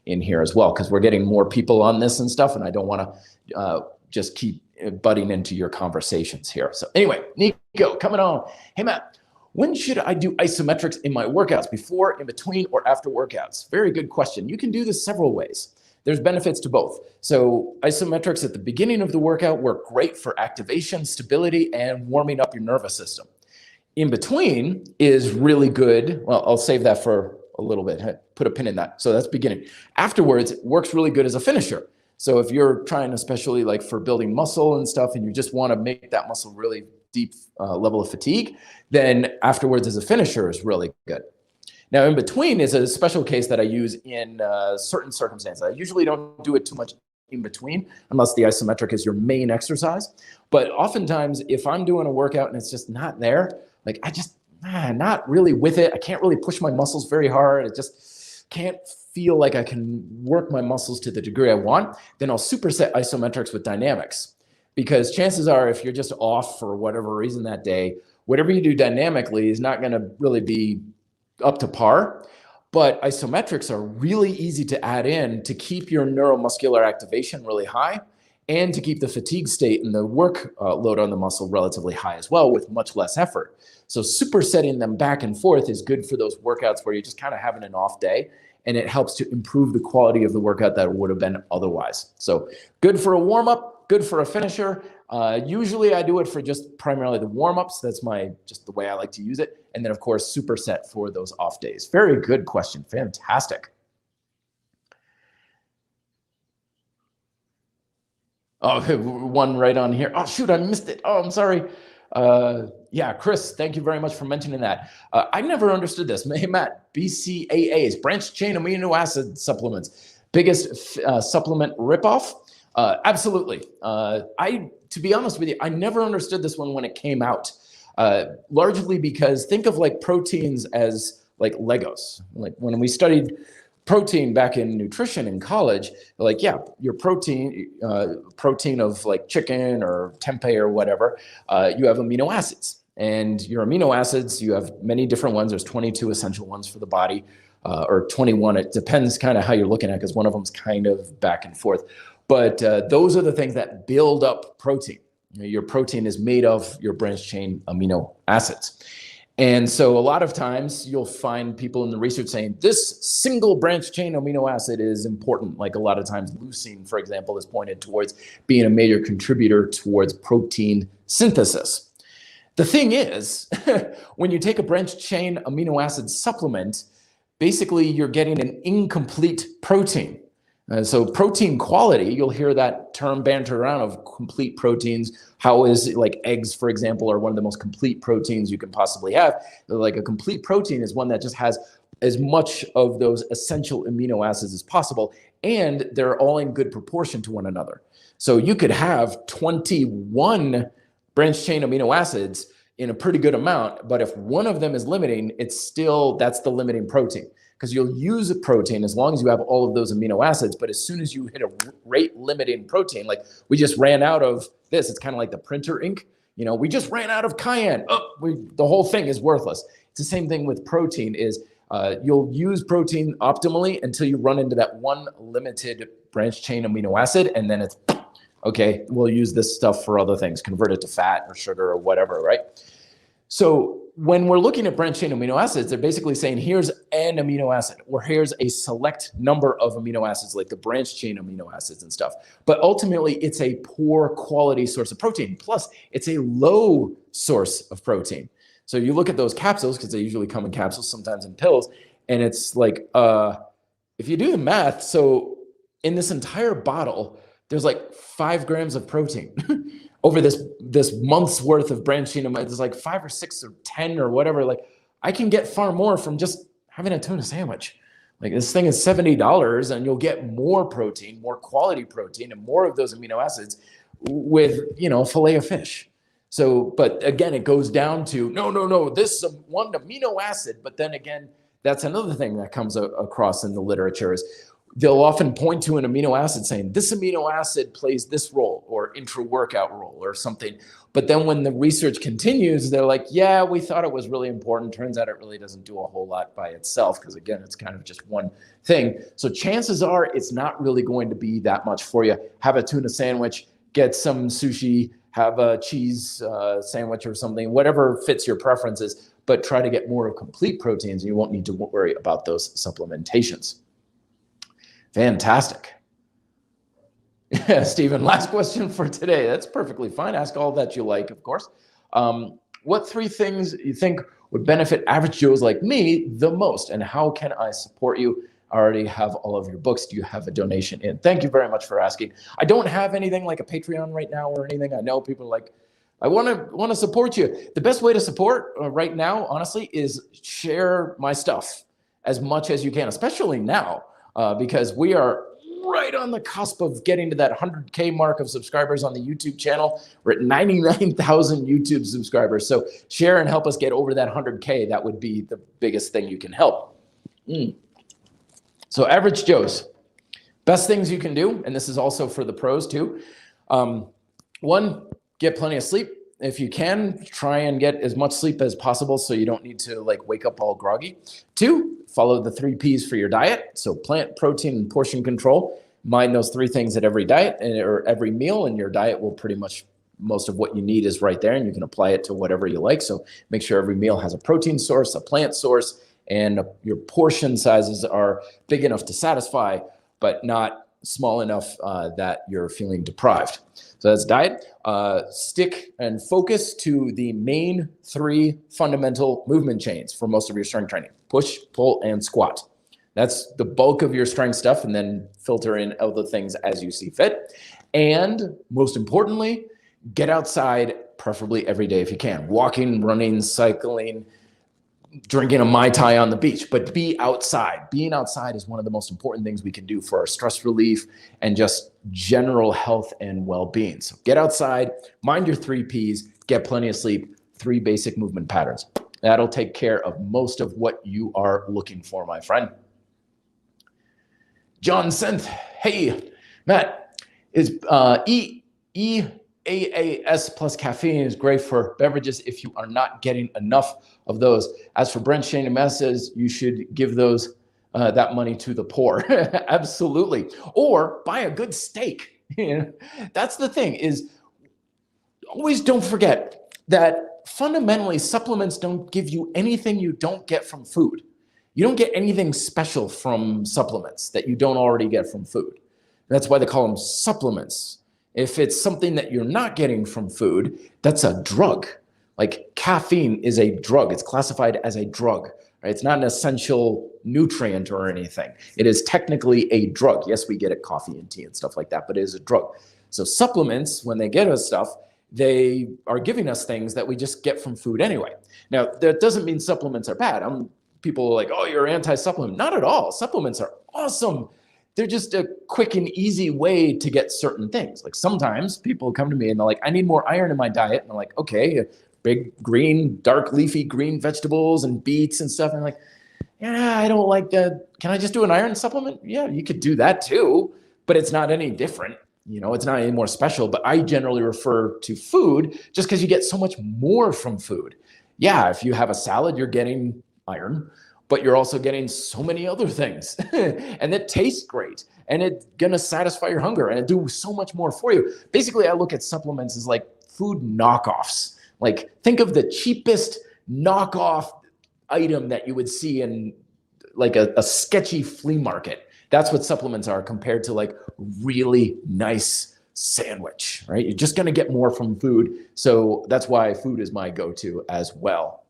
in here as well, because we're getting more people on this and stuff, and I don't want to just keep butting into your conversations here. So anyway, Nico, coming on. Hey, Matt, when should I do isometrics in my workouts? Before, in between, or after workouts? Very good question. You can do this several ways. There's benefits to both. So isometrics at the beginning of the workout work great for activation, stability, and warming up your nervous system. In between is really good. Well, I'll save that for a little bit. Put a pin in that. So that's beginning. Afterwards, it works really good as a finisher. So if you're trying, especially like for building muscle and stuff, and you just want to make that muscle really deep level of fatigue, then afterwards as a finisher is really good. Now, in between is a special case that I use in certain circumstances. I usually don't do it too much in between unless the isometric is your main exercise. But oftentimes, if I'm doing a workout and it's just not there, like I just not really with it, I can't really push my muscles very hard. I just can't feel like I can work my muscles to the degree I want, then I'll superset isometrics with dynamics. Because chances are, if you're just off for whatever reason that day, whatever you do dynamically is not going to really be up to par. But isometrics are really easy to add in to keep your neuromuscular activation really high, and to keep the fatigue state and the work load on the muscle relatively high as well, with much less effort. So supersetting them back and forth is good for those workouts where you're just kind of having an off day, and it helps to improve the quality of the workout that would have been otherwise. So good for a warm-up, good for a finisher. Usually I do it for just primarily the warm-ups. That's just the way I like to use it. And then of course, superset for those off days. Very good question. Fantastic. Oh, one right on here. Oh, shoot, I missed it. Oh, I'm sorry. Yeah, Chris, thank you very much for mentioning that. I never understood this. Hey, Matt, BCAAs, branched chain amino acid supplements, biggest supplement ripoff? Absolutely. To be honest with you, I never understood this one when it came out, largely because think of like proteins as like Legos. Like when we studied protein back in nutrition in college, like, yeah, your protein of like chicken or tempeh or whatever, you have amino acids. And your amino acids, you have many different ones. There's 22 essential ones for the body, or 21. It depends kind of how you're looking at it, because one of them's kind of back and forth. But those are the things that build up protein. You know, your protein is made of your branched chain amino acids. And so a lot of times you'll find people in the research saying this single branched chain amino acid is important. Like a lot of times leucine, for example, is pointed towards being a major contributor towards protein synthesis. The thing is, when you take a branched chain amino acid supplement, basically you're getting an incomplete protein. So protein quality, you'll hear that term bantered around of complete proteins. How is it, like eggs, for example, are one of the most complete proteins you can possibly have. Like a complete protein is one that just has as much of those essential amino acids as possible, and they're all in good proportion to one another. So you could have 21 branched chain amino acids in a pretty good amount, but if one of them is limiting, that's the limiting protein. Because you'll use a protein as long as you have all of those amino acids. But as soon as you hit a rate limiting protein, like we just ran out of this, it's kind of like the printer ink. You know, we just ran out of cayenne. The whole thing is worthless. It's the same thing with protein is you'll use protein optimally until you run into that one limited branched chain amino acid. And then it's, okay, we'll use this stuff for other things, convert it to fat or sugar or whatever, right? So when we're looking at branched chain amino acids, they're basically saying here's an amino acid, or here's a select number of amino acids, like the branched chain amino acids and stuff. But ultimately, it's a poor quality source of protein. Plus, it's a low source of protein. So you look at those capsules, because they usually come in capsules, sometimes in pills, and it's like, if you do the math, so in this entire bottle, there's like 5 grams of protein. Over this month's worth of branched chain, there's like 5 or 6 or 10 or whatever. Like I can get far more from just having a tuna sandwich. Like this thing is $70 and you'll get more protein, more quality protein, and more of those amino acids with, filet of fish. So, but again, it goes down to, no, this one amino acid. But then again, that's another thing that comes across in the literature is they'll often point to an amino acid saying this amino acid plays this role or intra-workout role or something. But then when the research continues, they're like, yeah, we thought it was really important. Turns out it really doesn't do a whole lot by itself because, again, it's kind of just one thing. So chances are it's not really going to be that much for you. Have a tuna sandwich, get some sushi, have a cheese sandwich or something, whatever fits your preferences, but try to get more of complete proteins and you won't need to worry about those supplementations. Fantastic. Yeah, Stephen, last question for today. That's perfectly fine. Ask all that you like, of course. What 3 things you think would benefit average Joes like me the most, and how can I support you? I already have all of your books. Do you have a donation in? Thank you very much for asking. I don't have anything like a Patreon right now or anything. I know people are like, I want to support you. The best way to support right now, honestly, is share my stuff as much as you can, especially now. Because we are right on the cusp of getting to that 100K mark of subscribers on the YouTube channel. We're at 99,000 YouTube subscribers. So share and help us get over that 100K. That would be the biggest thing you can help. So average Joes, best things you can do, and this is also for the pros too. 1, get plenty of sleep. If you can, try and get as much sleep as possible so you don't need to like wake up all groggy. 2, follow the 3 Ps for your diet. So plant, protein, and portion control. Mind those 3 things at every diet or every meal, and your diet will pretty much, most of what you need is right there, and you can apply it to whatever you like. So make sure every meal has a protein source, a plant source, and your portion sizes are big enough to satisfy, but not small enough that you're feeling deprived. So that's diet. Stick and focus to the main 3 fundamental movement chains for most of your strength training: push, pull, and squat. That's the bulk of your strength stuff, and then filter in other things as you see fit. And most importantly, get outside, preferably every day if you can. Walking, running, cycling, drinking a Mai Tai on the beach, but be outside. Being outside is one of the most important things we can do for our stress relief and just general health and well-being. So get outside, mind your 3 Ps, get plenty of sleep, 3 basic movement patterns. That'll take care of most of what you are looking for, my friend. John Synth, hey, Matt, is EAAS plus caffeine is great for beverages if you are not getting enough of those. As for Brent Shane and Masses, you should give those that money to the poor. Absolutely. Or buy a good steak. That's the thing is, always don't forget that fundamentally supplements don't give you anything you don't get from food. You don't get anything special from supplements that you don't already get from food. That's why they call them supplements. If it's something that you're not getting from food, that's a drug. Like caffeine is a drug. It's classified as a drug. Right? It's not an essential nutrient or anything. It is technically a drug. Yes, we get it, coffee and tea and stuff like that, but it is a drug. So supplements, when they get us stuff, they are giving us things that we just get from food anyway. Now, that doesn't mean supplements are bad. People are like, oh, you're anti-supplement. Not at all. Supplements are awesome. They're just a quick and easy way to get certain things. Like sometimes people come to me and they're like, I need more iron in my diet. And I'm like, okay, big green, dark leafy green vegetables and beets and stuff. And I'm like, yeah, I don't like that. Can I just do an iron supplement? Yeah, you could do that too, but it's not any different. It's not any more special, but I generally refer to food just because you get so much more from food. Yeah, if you have a salad, you're getting iron, but you're also getting so many other things and it tastes great and it's going to satisfy your hunger and it do so much more for you. Basically, I look at supplements as like food knockoffs. Like think of the cheapest knockoff item that you would see in like a sketchy flea market. That's what supplements are compared to like really nice sandwich, right? You're just going to get more from food. So that's why food is my go-to as well.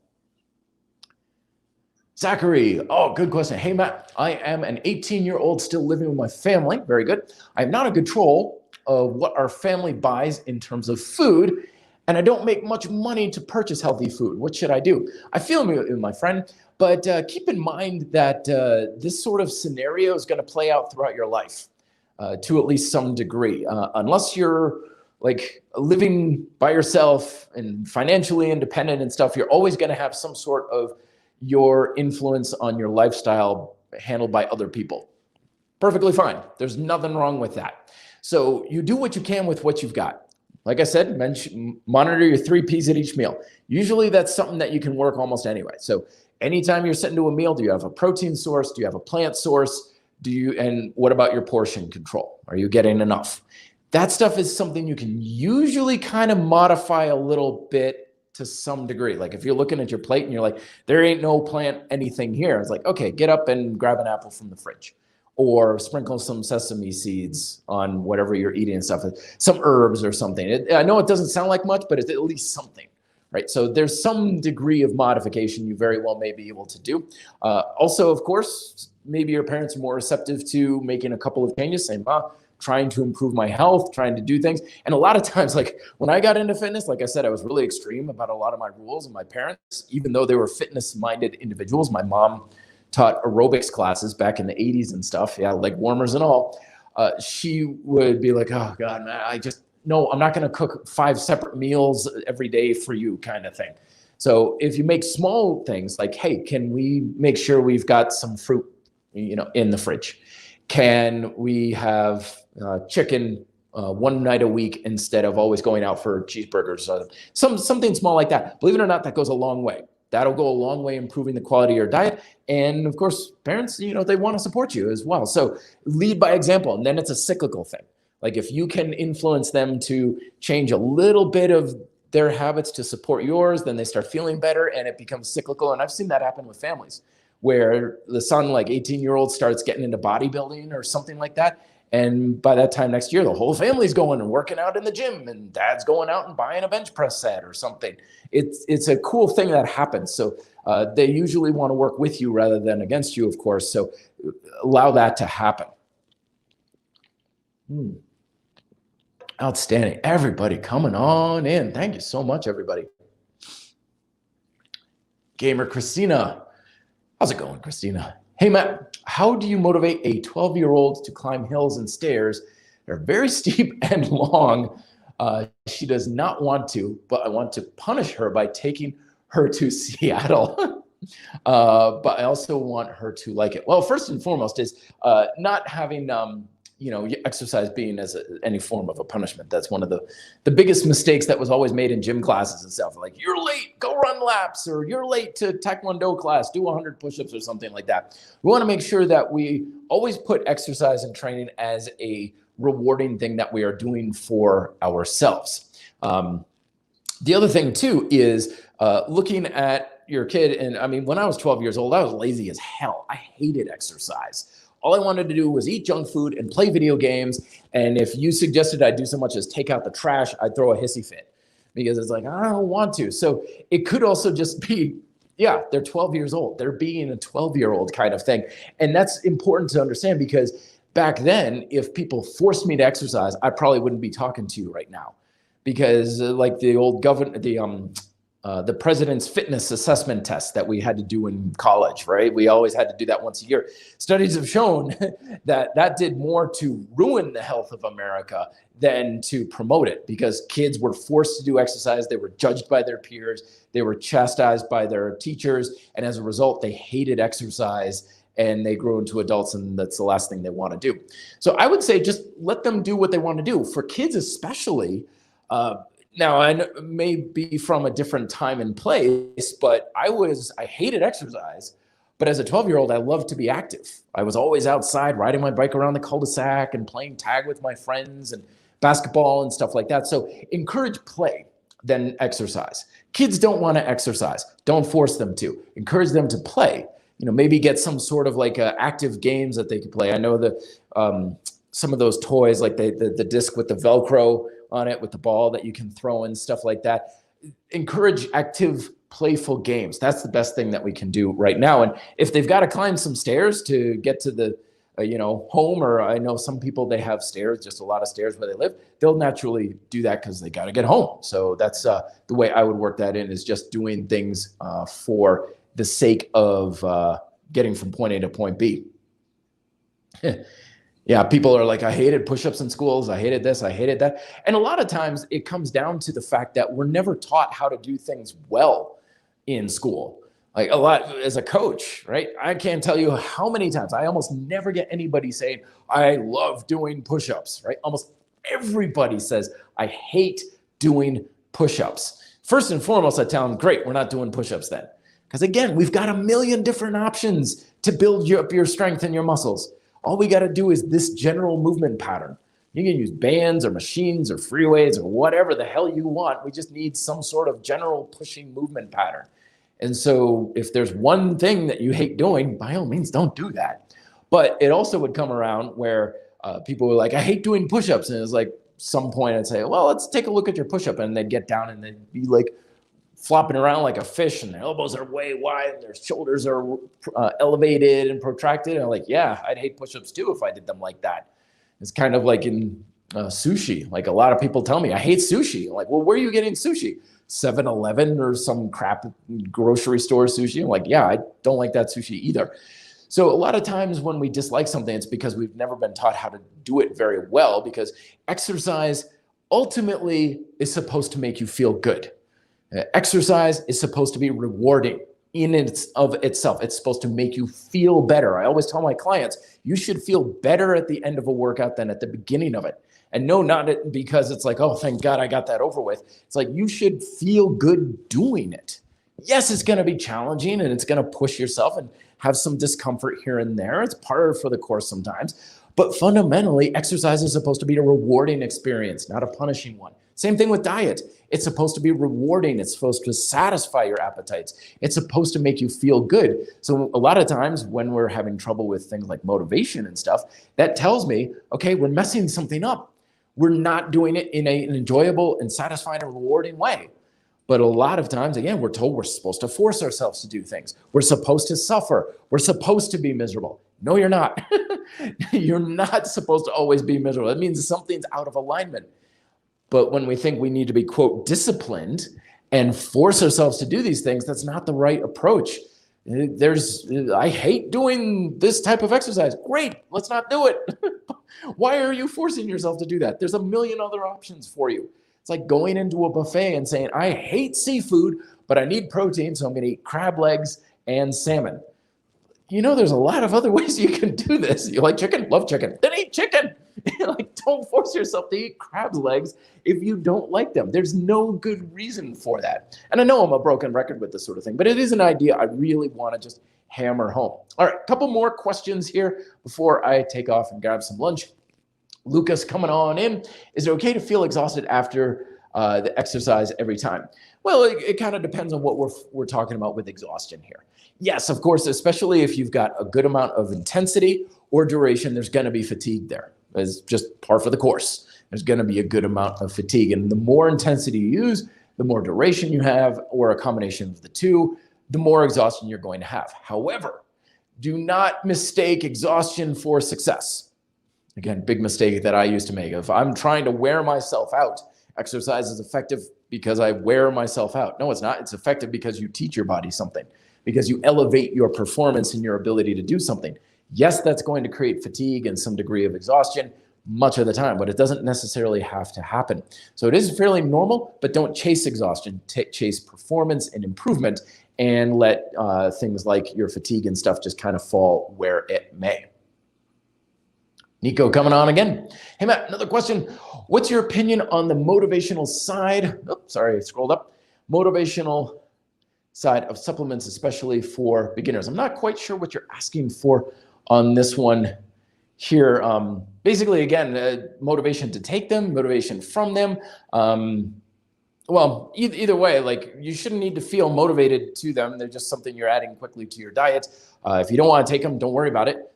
Zachary, oh, good question. Hey, Matt, I am an 18-year-old still living with my family. Very good. I am not in control of what our family buys in terms of food, and I don't make much money to purchase healthy food. What should I do? I feel you, my friend, but keep in mind that this sort of scenario is going to play out throughout your life to at least some degree, unless you're like living by yourself and financially independent and stuff. You're always going to have some sort of your influence on your lifestyle handled by other people. Perfectly fine. There's nothing wrong with that. So you do what you can with what you've got. Like I said, monitor your 3 Ps at each meal. Usually that's something that you can work almost anyway. So anytime you're sitting to a meal, do you have a protein source? Do you have a plant source? And what about your portion control? Are you getting enough? That stuff is something you can usually kind of modify a little bit to some degree. Like if you're looking at your plate and you're like, there ain't no plant anything here. It's like, okay, get up and grab an apple from the fridge. Or sprinkle some sesame seeds on whatever you're eating and stuff, some herbs or something. I know it doesn't sound like much, but it's at least something, right? So there's some degree of modification you very well may be able to do. Also, of course, maybe your parents are more receptive to making a couple of changes, saying, trying to improve my health, trying to do things. And a lot of times, like when I got into fitness, like I said, I was really extreme about a lot of my rules, and my parents, even though they were fitness-minded individuals, my mom taught aerobics classes back in the 80s and stuff. Yeah, leg warmers and all. She would be like, oh God, man, no, I'm not going to cook 5 separate meals every day for you kind of thing. So if you make small things like, hey, can we make sure we've got some fruit, in the fridge? Can we have chicken one night a week instead of always going out for cheeseburgers? Something small like that. Believe it or not, that goes a long way. That'll go a long way improving the quality of your diet. And of course, parents, they want to support you as well. So lead by example, and then it's a cyclical thing. Like if you can influence them to change a little bit of their habits to support yours, then they start feeling better and it becomes cyclical. And I've seen that happen with families where the son, like 18-year-old, starts getting into bodybuilding or something like that. And by that time next year, the whole family's going and working out in the gym, and dad's going out and buying a bench press set or something. It's a cool thing that happens. So they usually want to work with you rather than against you, of course. So allow that to happen. Outstanding. Everybody coming on in. Thank you so much, everybody. Gamer Christina. How's it going, Christina? Hey, Matt, how do you motivate a 12-year-old to climb hills and stairs? They're very steep and long. She does not want to, but I want to punish her by taking her to Seattle. But I also want her to like it. Well, first and foremost is not having exercise being as any form of a punishment. That's one of the biggest mistakes that was always made in gym classes and stuff. Like, you're late, go run laps, or you're late to Taekwondo class, do 100 push-ups or something like that. We want to make sure that we always put exercise and training as a rewarding thing that we are doing for ourselves. The other thing too is looking at your kid. And I mean, when I was 12 years old, I was lazy as hell. I hated exercise. All I wanted to do was eat junk food and play video games. And if you suggested I do so much as take out the trash, I'd throw a hissy fit because it's like, I don't want to. So it could also just be, yeah, they're 12 years old. They're being a 12-year-old kind of thing. And that's important to understand because back then, if people forced me to exercise, I probably wouldn't be talking to you right now because like the old the president's fitness assessment test that we had to do in college, right? We always had to do that once a year. Studies have shown that that did more to ruin the health of America than to promote it because kids were forced to do exercise. They were judged by their peers. They were chastised by their teachers. And as a result, they hated exercise and they grew into adults, and that's the last thing they want to do. So I would say just let them do what they want to do. For kids especially, now, I may be from a different time and place, but I hated exercise. But as a 12-year-old, I loved to be active. I was always outside riding my bike around the cul-de-sac and playing tag with my friends and basketball and stuff like that. So encourage play, then exercise. Kids don't want to exercise. Don't force them to. Encourage them to play. Maybe get some sort of like active games that they can play. I know that some of those toys, like the disc with the Velcro on it with the ball that you can throw and stuff like that. Encourage active, playful games. That's the best thing that we can do right now. And if they've got to climb some stairs to get to the home, or I know some people, they have stairs, just a lot of stairs where they live, they'll naturally do that because they got to get home. So that's the way I would work that in, is just doing things for the sake of getting from point A to point B. Yeah, people are like, I hated push-ups in schools. I hated this, I hated that. And a lot of times it comes down to the fact that we're never taught how to do things well in school. Like a lot as a coach, right? I can't tell you how many times I almost never get anybody saying, I love doing push-ups, right? Almost everybody says, I hate doing push-ups. First and foremost, I tell them, great, we're not doing push-ups then. Because again, we've got a million different options to build up your strength and your muscles. All we got to do is this general movement pattern. You can use bands or machines or free weights or whatever the hell you want. We just need some sort of general pushing movement pattern. And so if there's one thing that you hate doing, by all means, don't do that. But it also would come around where people were like, I hate doing push-ups. And it's like some point I'd say, well, let's take a look at your push-up. And they'd get down and they'd be like flopping around like a fish, and their elbows are way wide and their shoulders are elevated and protracted. And I'm like, yeah, I'd hate push-ups too if I did them like that. It's kind of like in sushi. Like a lot of people tell me, I hate sushi. I'm like, well, where are you getting sushi? 7-Eleven or some crap grocery store sushi? I'm like, yeah, I don't like that sushi either. So a lot of times when we dislike something, it's because we've never been taught how to do it very well, because exercise ultimately is supposed to make you feel good. Exercise is supposed to be rewarding in of itself. It's supposed to make you feel better. I always tell my clients, you should feel better at the end of a workout than at the beginning of it. And no, not because it's like, oh, thank God I got that over with. It's like, you should feel good doing it. Yes, it's going to be challenging and it's going to push yourself and have some discomfort here and there. It's part of for the course sometimes. But fundamentally, exercise is supposed to be a rewarding experience, not a punishing one. Same thing with diet. It's supposed to be rewarding. It's supposed to satisfy your appetites. It's supposed to make you feel good. So a lot of times when we're having trouble with things like motivation and stuff, that tells me, okay, we're messing something up. We're not doing it in an enjoyable and satisfying and rewarding way. But a lot of times, again, we're told we're supposed to force ourselves to do things. We're supposed to suffer. We're supposed to be miserable. No, you're not. You're not supposed to always be miserable. That means something's out of alignment. But when we think we need to be, quote, disciplined and force ourselves to do these things, that's not the right approach. I hate doing this type of exercise. Great, let's not do it. Why are you forcing yourself to do that? There's a million other options for you. It's like going into a buffet and saying, I hate seafood, but I need protein, so I'm going to eat crab legs and salmon. There's a lot of other ways you can do this. You like chicken? Love chicken. Then eat chicken. Like, don't force yourself to eat crab legs if you don't like them. There's no good reason for that. And I know I'm a broken record with this sort of thing, but it is an idea I really want to just hammer home. All right, a couple more questions here before I take off and grab some lunch. Lucas coming on in. Is it okay to feel exhausted after the exercise every time? Well, it kind of depends on what we're talking about with exhaustion here. Yes, of course, especially if you've got a good amount of intensity or duration, there's going to be fatigue there. It's just par for the course. There's going to be a good amount of fatigue. And the more intensity you use, the more duration you have, or a combination of the two, the more exhaustion you're going to have. However, do not mistake exhaustion for success. Again, big mistake that I used to make. If I'm trying to wear myself out, exercise is effective because I wear myself out. No, it's not. It's effective because you teach your body something, because you elevate your performance and your ability to do something. Yes, that's going to create fatigue and some degree of exhaustion much of the time, but it doesn't necessarily have to happen. So it is fairly normal, but don't chase exhaustion. Chase performance and improvement, and let things like your fatigue and stuff just kind of fall where it may. Nico coming on again. Hey, Matt, another question. What's your opinion on the motivational side? Oh, sorry, I scrolled up. Motivational side of supplements, especially for beginners. I'm not quite sure what you're asking for on this one here. Basically, again, motivation to take them, motivation from them. Well, either way, like, you shouldn't need to feel motivated to them. They're just something you're adding quickly to your diet. If you don't want to take them, don't worry about it.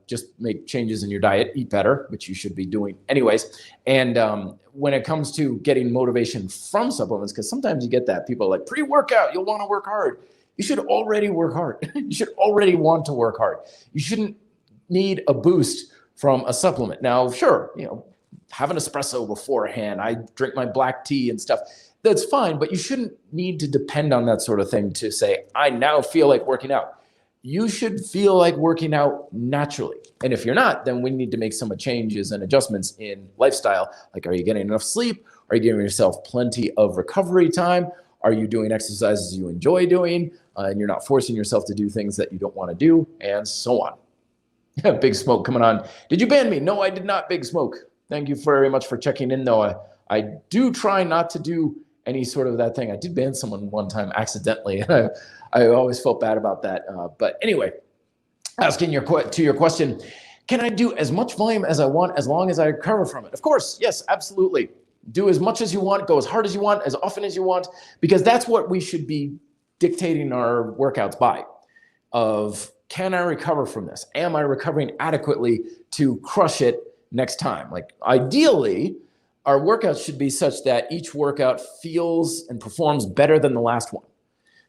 Just make changes in your diet, eat better, which you should be doing anyways. And when it comes to getting motivation from supplements, because sometimes you get that, people are like, pre-workout, you'll want to work hard. You should already work hard. You should already want to work hard. You shouldn't need a boost from a supplement. Now, sure, have an espresso beforehand. I drink my black tea and stuff. That's fine, but you shouldn't need to depend on that sort of thing to say, I now feel like working out. You should feel like working out naturally. And if you're not, then we need to make some changes and adjustments in lifestyle. Like, are you getting enough sleep? Are you giving yourself plenty of recovery time? Are you doing exercises you enjoy doing? And you're not forcing yourself to do things that you don't want to do, and so on. Big Smoke coming on. Did you ban me? No, I did not, Big Smoke. Thank you very much for checking in, though. I do try not to do any sort of that thing. I did ban someone one time accidentally. I always felt bad about that. But anyway, asking your question, can I do as much volume as I want as long as I recover from it? Of course, yes, absolutely. Do as much as you want, go as hard as you want, as often as you want, because that's what we should be dictating our workouts by. Of, can I recover from this? Am I recovering adequately to crush it next time? Like, ideally, our workouts should be such that each workout feels and performs better than the last one.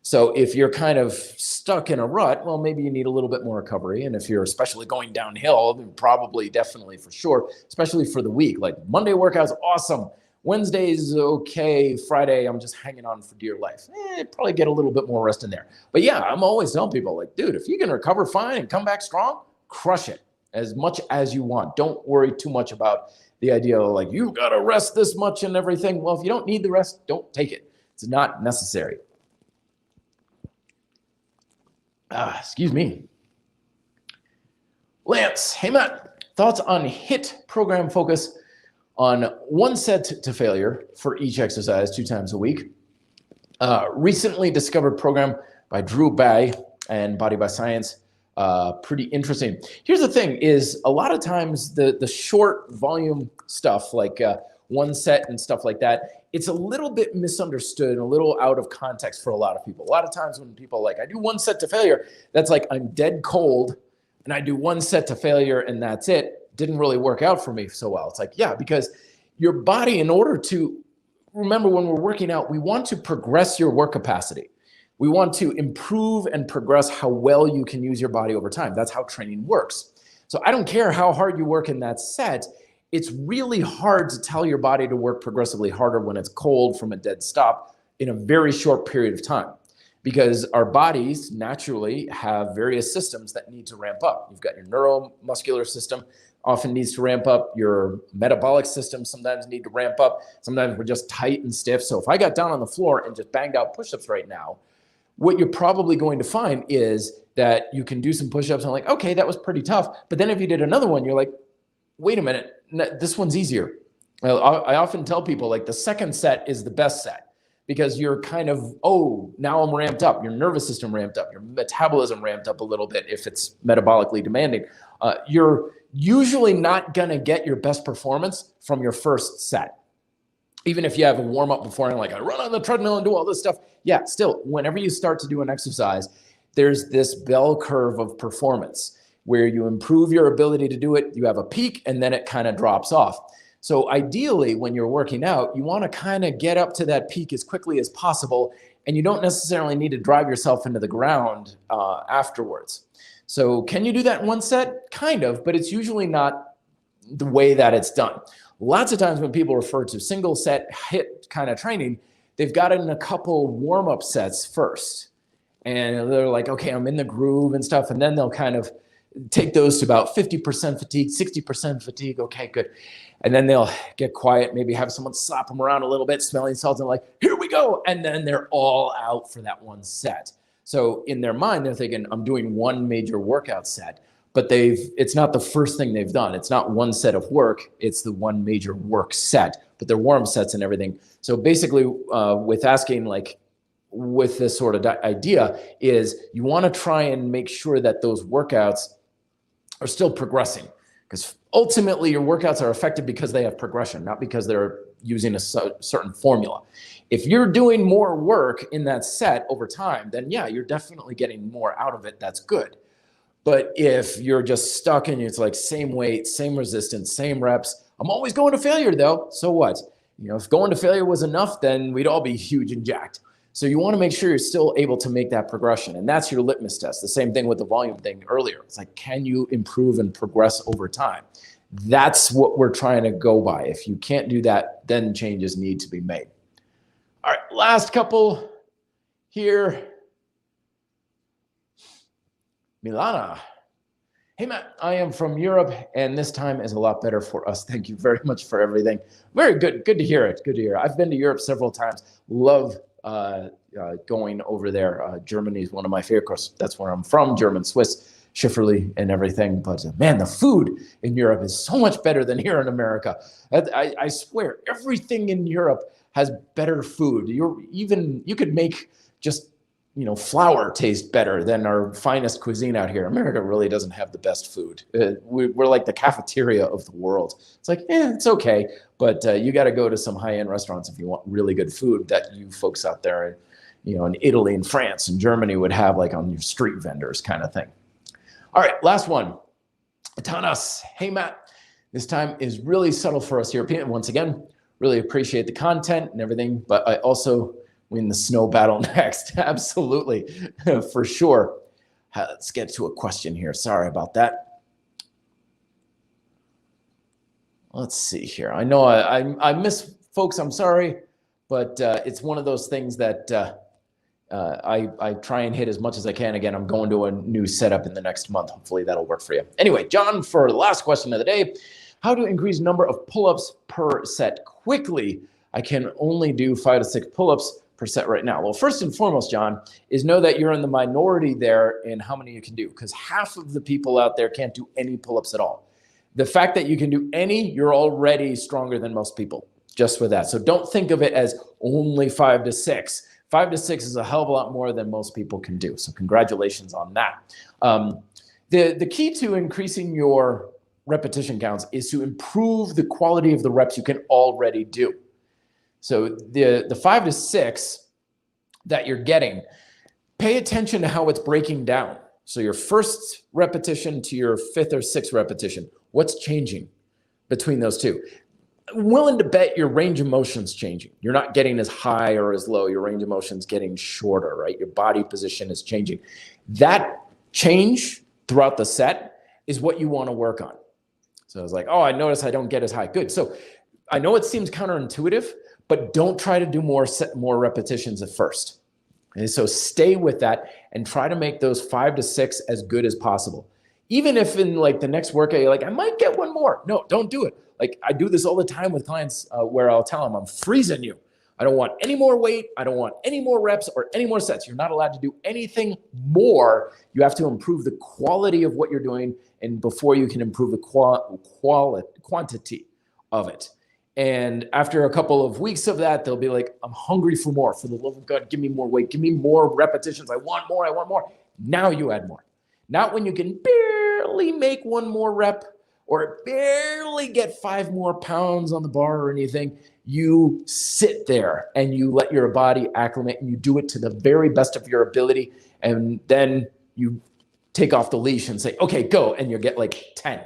So if you're kind of stuck in a rut, well, maybe you need a little bit more recovery. And if you're especially going downhill, then probably, definitely, for sure, especially for the week. Like, Monday workout's awesome. Wednesday's okay. Friday, I'm just hanging on for dear life. Probably get a little bit more rest in there. But yeah, I'm always telling people, like, dude, if you can recover fine and come back strong, crush it as much as you want. Don't worry too much about the idea of, like, you've got to rest this much and everything. Well, if you don't need the rest, don't take it. It's not necessary. Excuse me. Lance, hey Matt, thoughts on HIIT program focus on 1 set to failure for each exercise 2 times a week. Recently discovered program by Drew Bay and Body by Science. Pretty interesting. Here's the thing is, a lot of times the short volume stuff, like 1 set and stuff like that, it's a little bit misunderstood and a little out of context for a lot of people. A lot of times when people are like, I do 1 set to failure, that's like I'm dead cold and I do 1 set to failure and that's it. Didn't really work out for me so well. It's like, yeah, because your body, in order to, remember, when we're working out, we want to progress your work capacity. We want to improve and progress how well you can use your body over time. That's how training works. So I don't care how hard you work in that set. It's really hard to tell your body to work progressively harder when it's cold from a dead stop in a very short period of time, because our bodies naturally have various systems that need to ramp up. You've got your neuromuscular system often needs to ramp up. Your metabolic system sometimes need to ramp up. Sometimes we're just tight and stiff. So if I got down on the floor and just banged out push-ups right now, what you're probably going to find is that you can do some push-ups and like, okay, that was pretty tough. But then if you did another one, you're like, wait a minute, this one's easier. Well, I often tell people, like, the second set is the best set, because you're kind of, oh, now I'm ramped up. Your nervous system ramped up. Your metabolism ramped up a little bit if it's metabolically demanding. You're usually not going to get your best performance from your first set. Even if you have a warm up before and like, I run on the treadmill and do all this stuff. Yeah, still, whenever you start to do an exercise, there's this bell curve of performance where you improve your ability to do it. You have a peak and then it kind of drops off. So ideally, when you're working out, you want to kind of get up to that peak as quickly as possible. And you don't necessarily need to drive yourself into the ground afterwards. So can you do that in 1 set? Kind of, but it's usually not the way that it's done. Lots of times when people refer to single set HIIT kind of training, they've got it in a couple warm-up sets first. And they're like, okay, I'm in the groove and stuff. And then they'll kind of take those to about 50% fatigue, 60% fatigue. Okay, good. And then they'll get quiet, maybe have someone slap them around a little bit, smelling salts, and like, here we go. And then they're all out for that 1 set. So in their mind, they're thinking, I'm doing 1 major workout set, but it's not the first thing they've done. It's not 1 set of work. It's the 1 major work set, but they're warm sets and everything. So basically with asking, like, with this sort of idea is you want to try and make sure that those workouts are still progressing, because ultimately your workouts are effective because they have progression, not because they're using a certain formula. If you're doing more work in that set over time, then yeah, you're definitely getting more out of it. That's good. But if you're just stuck and it's like same weight, same resistance, same reps, I'm always going to failure though. So what? You know, if going to failure was enough, then we'd all be huge and jacked. So you want to make sure you're still able to make that progression. And that's your litmus test. The same thing with the volume thing earlier. It's like, can you improve and progress over time? That's what we're trying to go by. If you can't do that, then changes need to be made. All right, last couple here. Milana. Hey, Matt, I am from Europe, and this time is a lot better for us. Thank you very much for everything. Very good. Good to hear it. Good to hear. I've been to Europe several times. Love going over there. Germany is one of my favorite. Of course, that's where I'm from, German, Swiss, Schifferly, and everything. But man, the food in Europe is so much better than here in America. I swear, everything in Europe has better food. You could make just flour taste better than our finest cuisine out here. America really doesn't have the best food. We're like the cafeteria of the world. It's like, it's okay, but you got to go to some high-end restaurants if you want really good food that you folks out there, in Italy and France and Germany would have like on your street vendors kind of thing. All right, last one. Tanas, hey Matt, this time is really subtle for us Europeans. Once again, really appreciate the content and everything, but I also win the snow battle next. Absolutely, for sure. Let's get to a question here. Sorry about that. Let's see here. I know I miss folks. I'm sorry, but it's one of those things that I try and hit as much as I can. Again, I'm going to a new setup in the next month. Hopefully that'll work for you. Anyway, John, for the last question of the day, how to increase number of pull-ups per set quickly? I can only do 5 to 6 pull-ups per set right now. Well, first and foremost, John, is know that you're in the minority there in how many you can do, because half of the people out there can't do any pull-ups at all. The fact that you can do any, you're already stronger than most people, just with that. So don't think of it as only 5 to 6. 5 to 6 is a hell of a lot more than most people can do. So congratulations on that. The key to increasing your repetition counts is to improve the quality of the reps you can already do. So the 5 to 6 that you're getting, pay attention to how it's breaking down. So your first repetition to your 5th or 6th repetition, what's changing between those two? I'm willing to bet your range of motion's changing. You're not getting as high or as low. Your range of motion's getting shorter, right? Your body position is changing. That change throughout the set is what you want to work on. So it's like, oh, I notice I don't get as high. Good. So I know it seems counterintuitive, but don't try to do more repetitions at first. And so stay with that and try to make those 5 to 6 as good as possible. Even if in like the next workout, you're like, I might get one more. No, don't do it. Like I do this all the time with clients where I'll tell them I'm freezing you. I don't want any more weight. I don't want any more reps or any more sets. You're not allowed to do anything more. You have to improve the quality of what you're doing, and before you can improve the quantity of it. And after a couple of weeks of that, they'll be like, I'm hungry for more. For the love of God, give me more weight. Give me more repetitions. I want more. I want more. Now you add more. Not when you can barely make one more rep or barely get 5 more pounds on the bar or anything. You sit there and you let your body acclimate and you do it to the very best of your ability. And then you take off the leash and say, okay, go. And you get like 10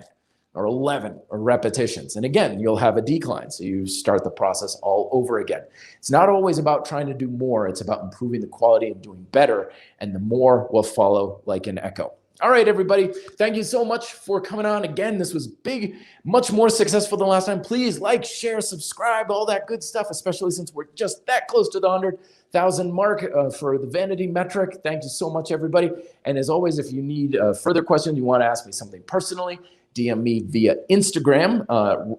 or 11 or repetitions. And again, you'll have a decline. So you start the process all over again. It's not always about trying to do more. It's about improving the quality and doing better. And the more will follow like an echo. All right, everybody. Thank you so much for coming on. Again, this was big, much more successful than last time. Please like, share, subscribe, all that good stuff, especially since we're just that close to the 100,000 mark for the vanity metric. Thank you so much, everybody. And as always, if you need further questions, you want to ask me something personally, DM me via Instagram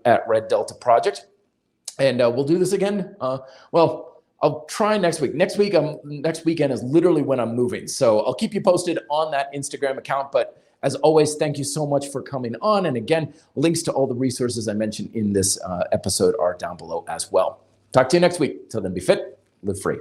at Red Delta Project. And we'll do this again. I'll try next week. Next weekend is literally when I'm moving. So I'll keep you posted on that Instagram account. But as always, thank you so much for coming on. And again, links to all the resources I mentioned in this episode are down below as well. Talk to you next week. Till then, be fit, live free.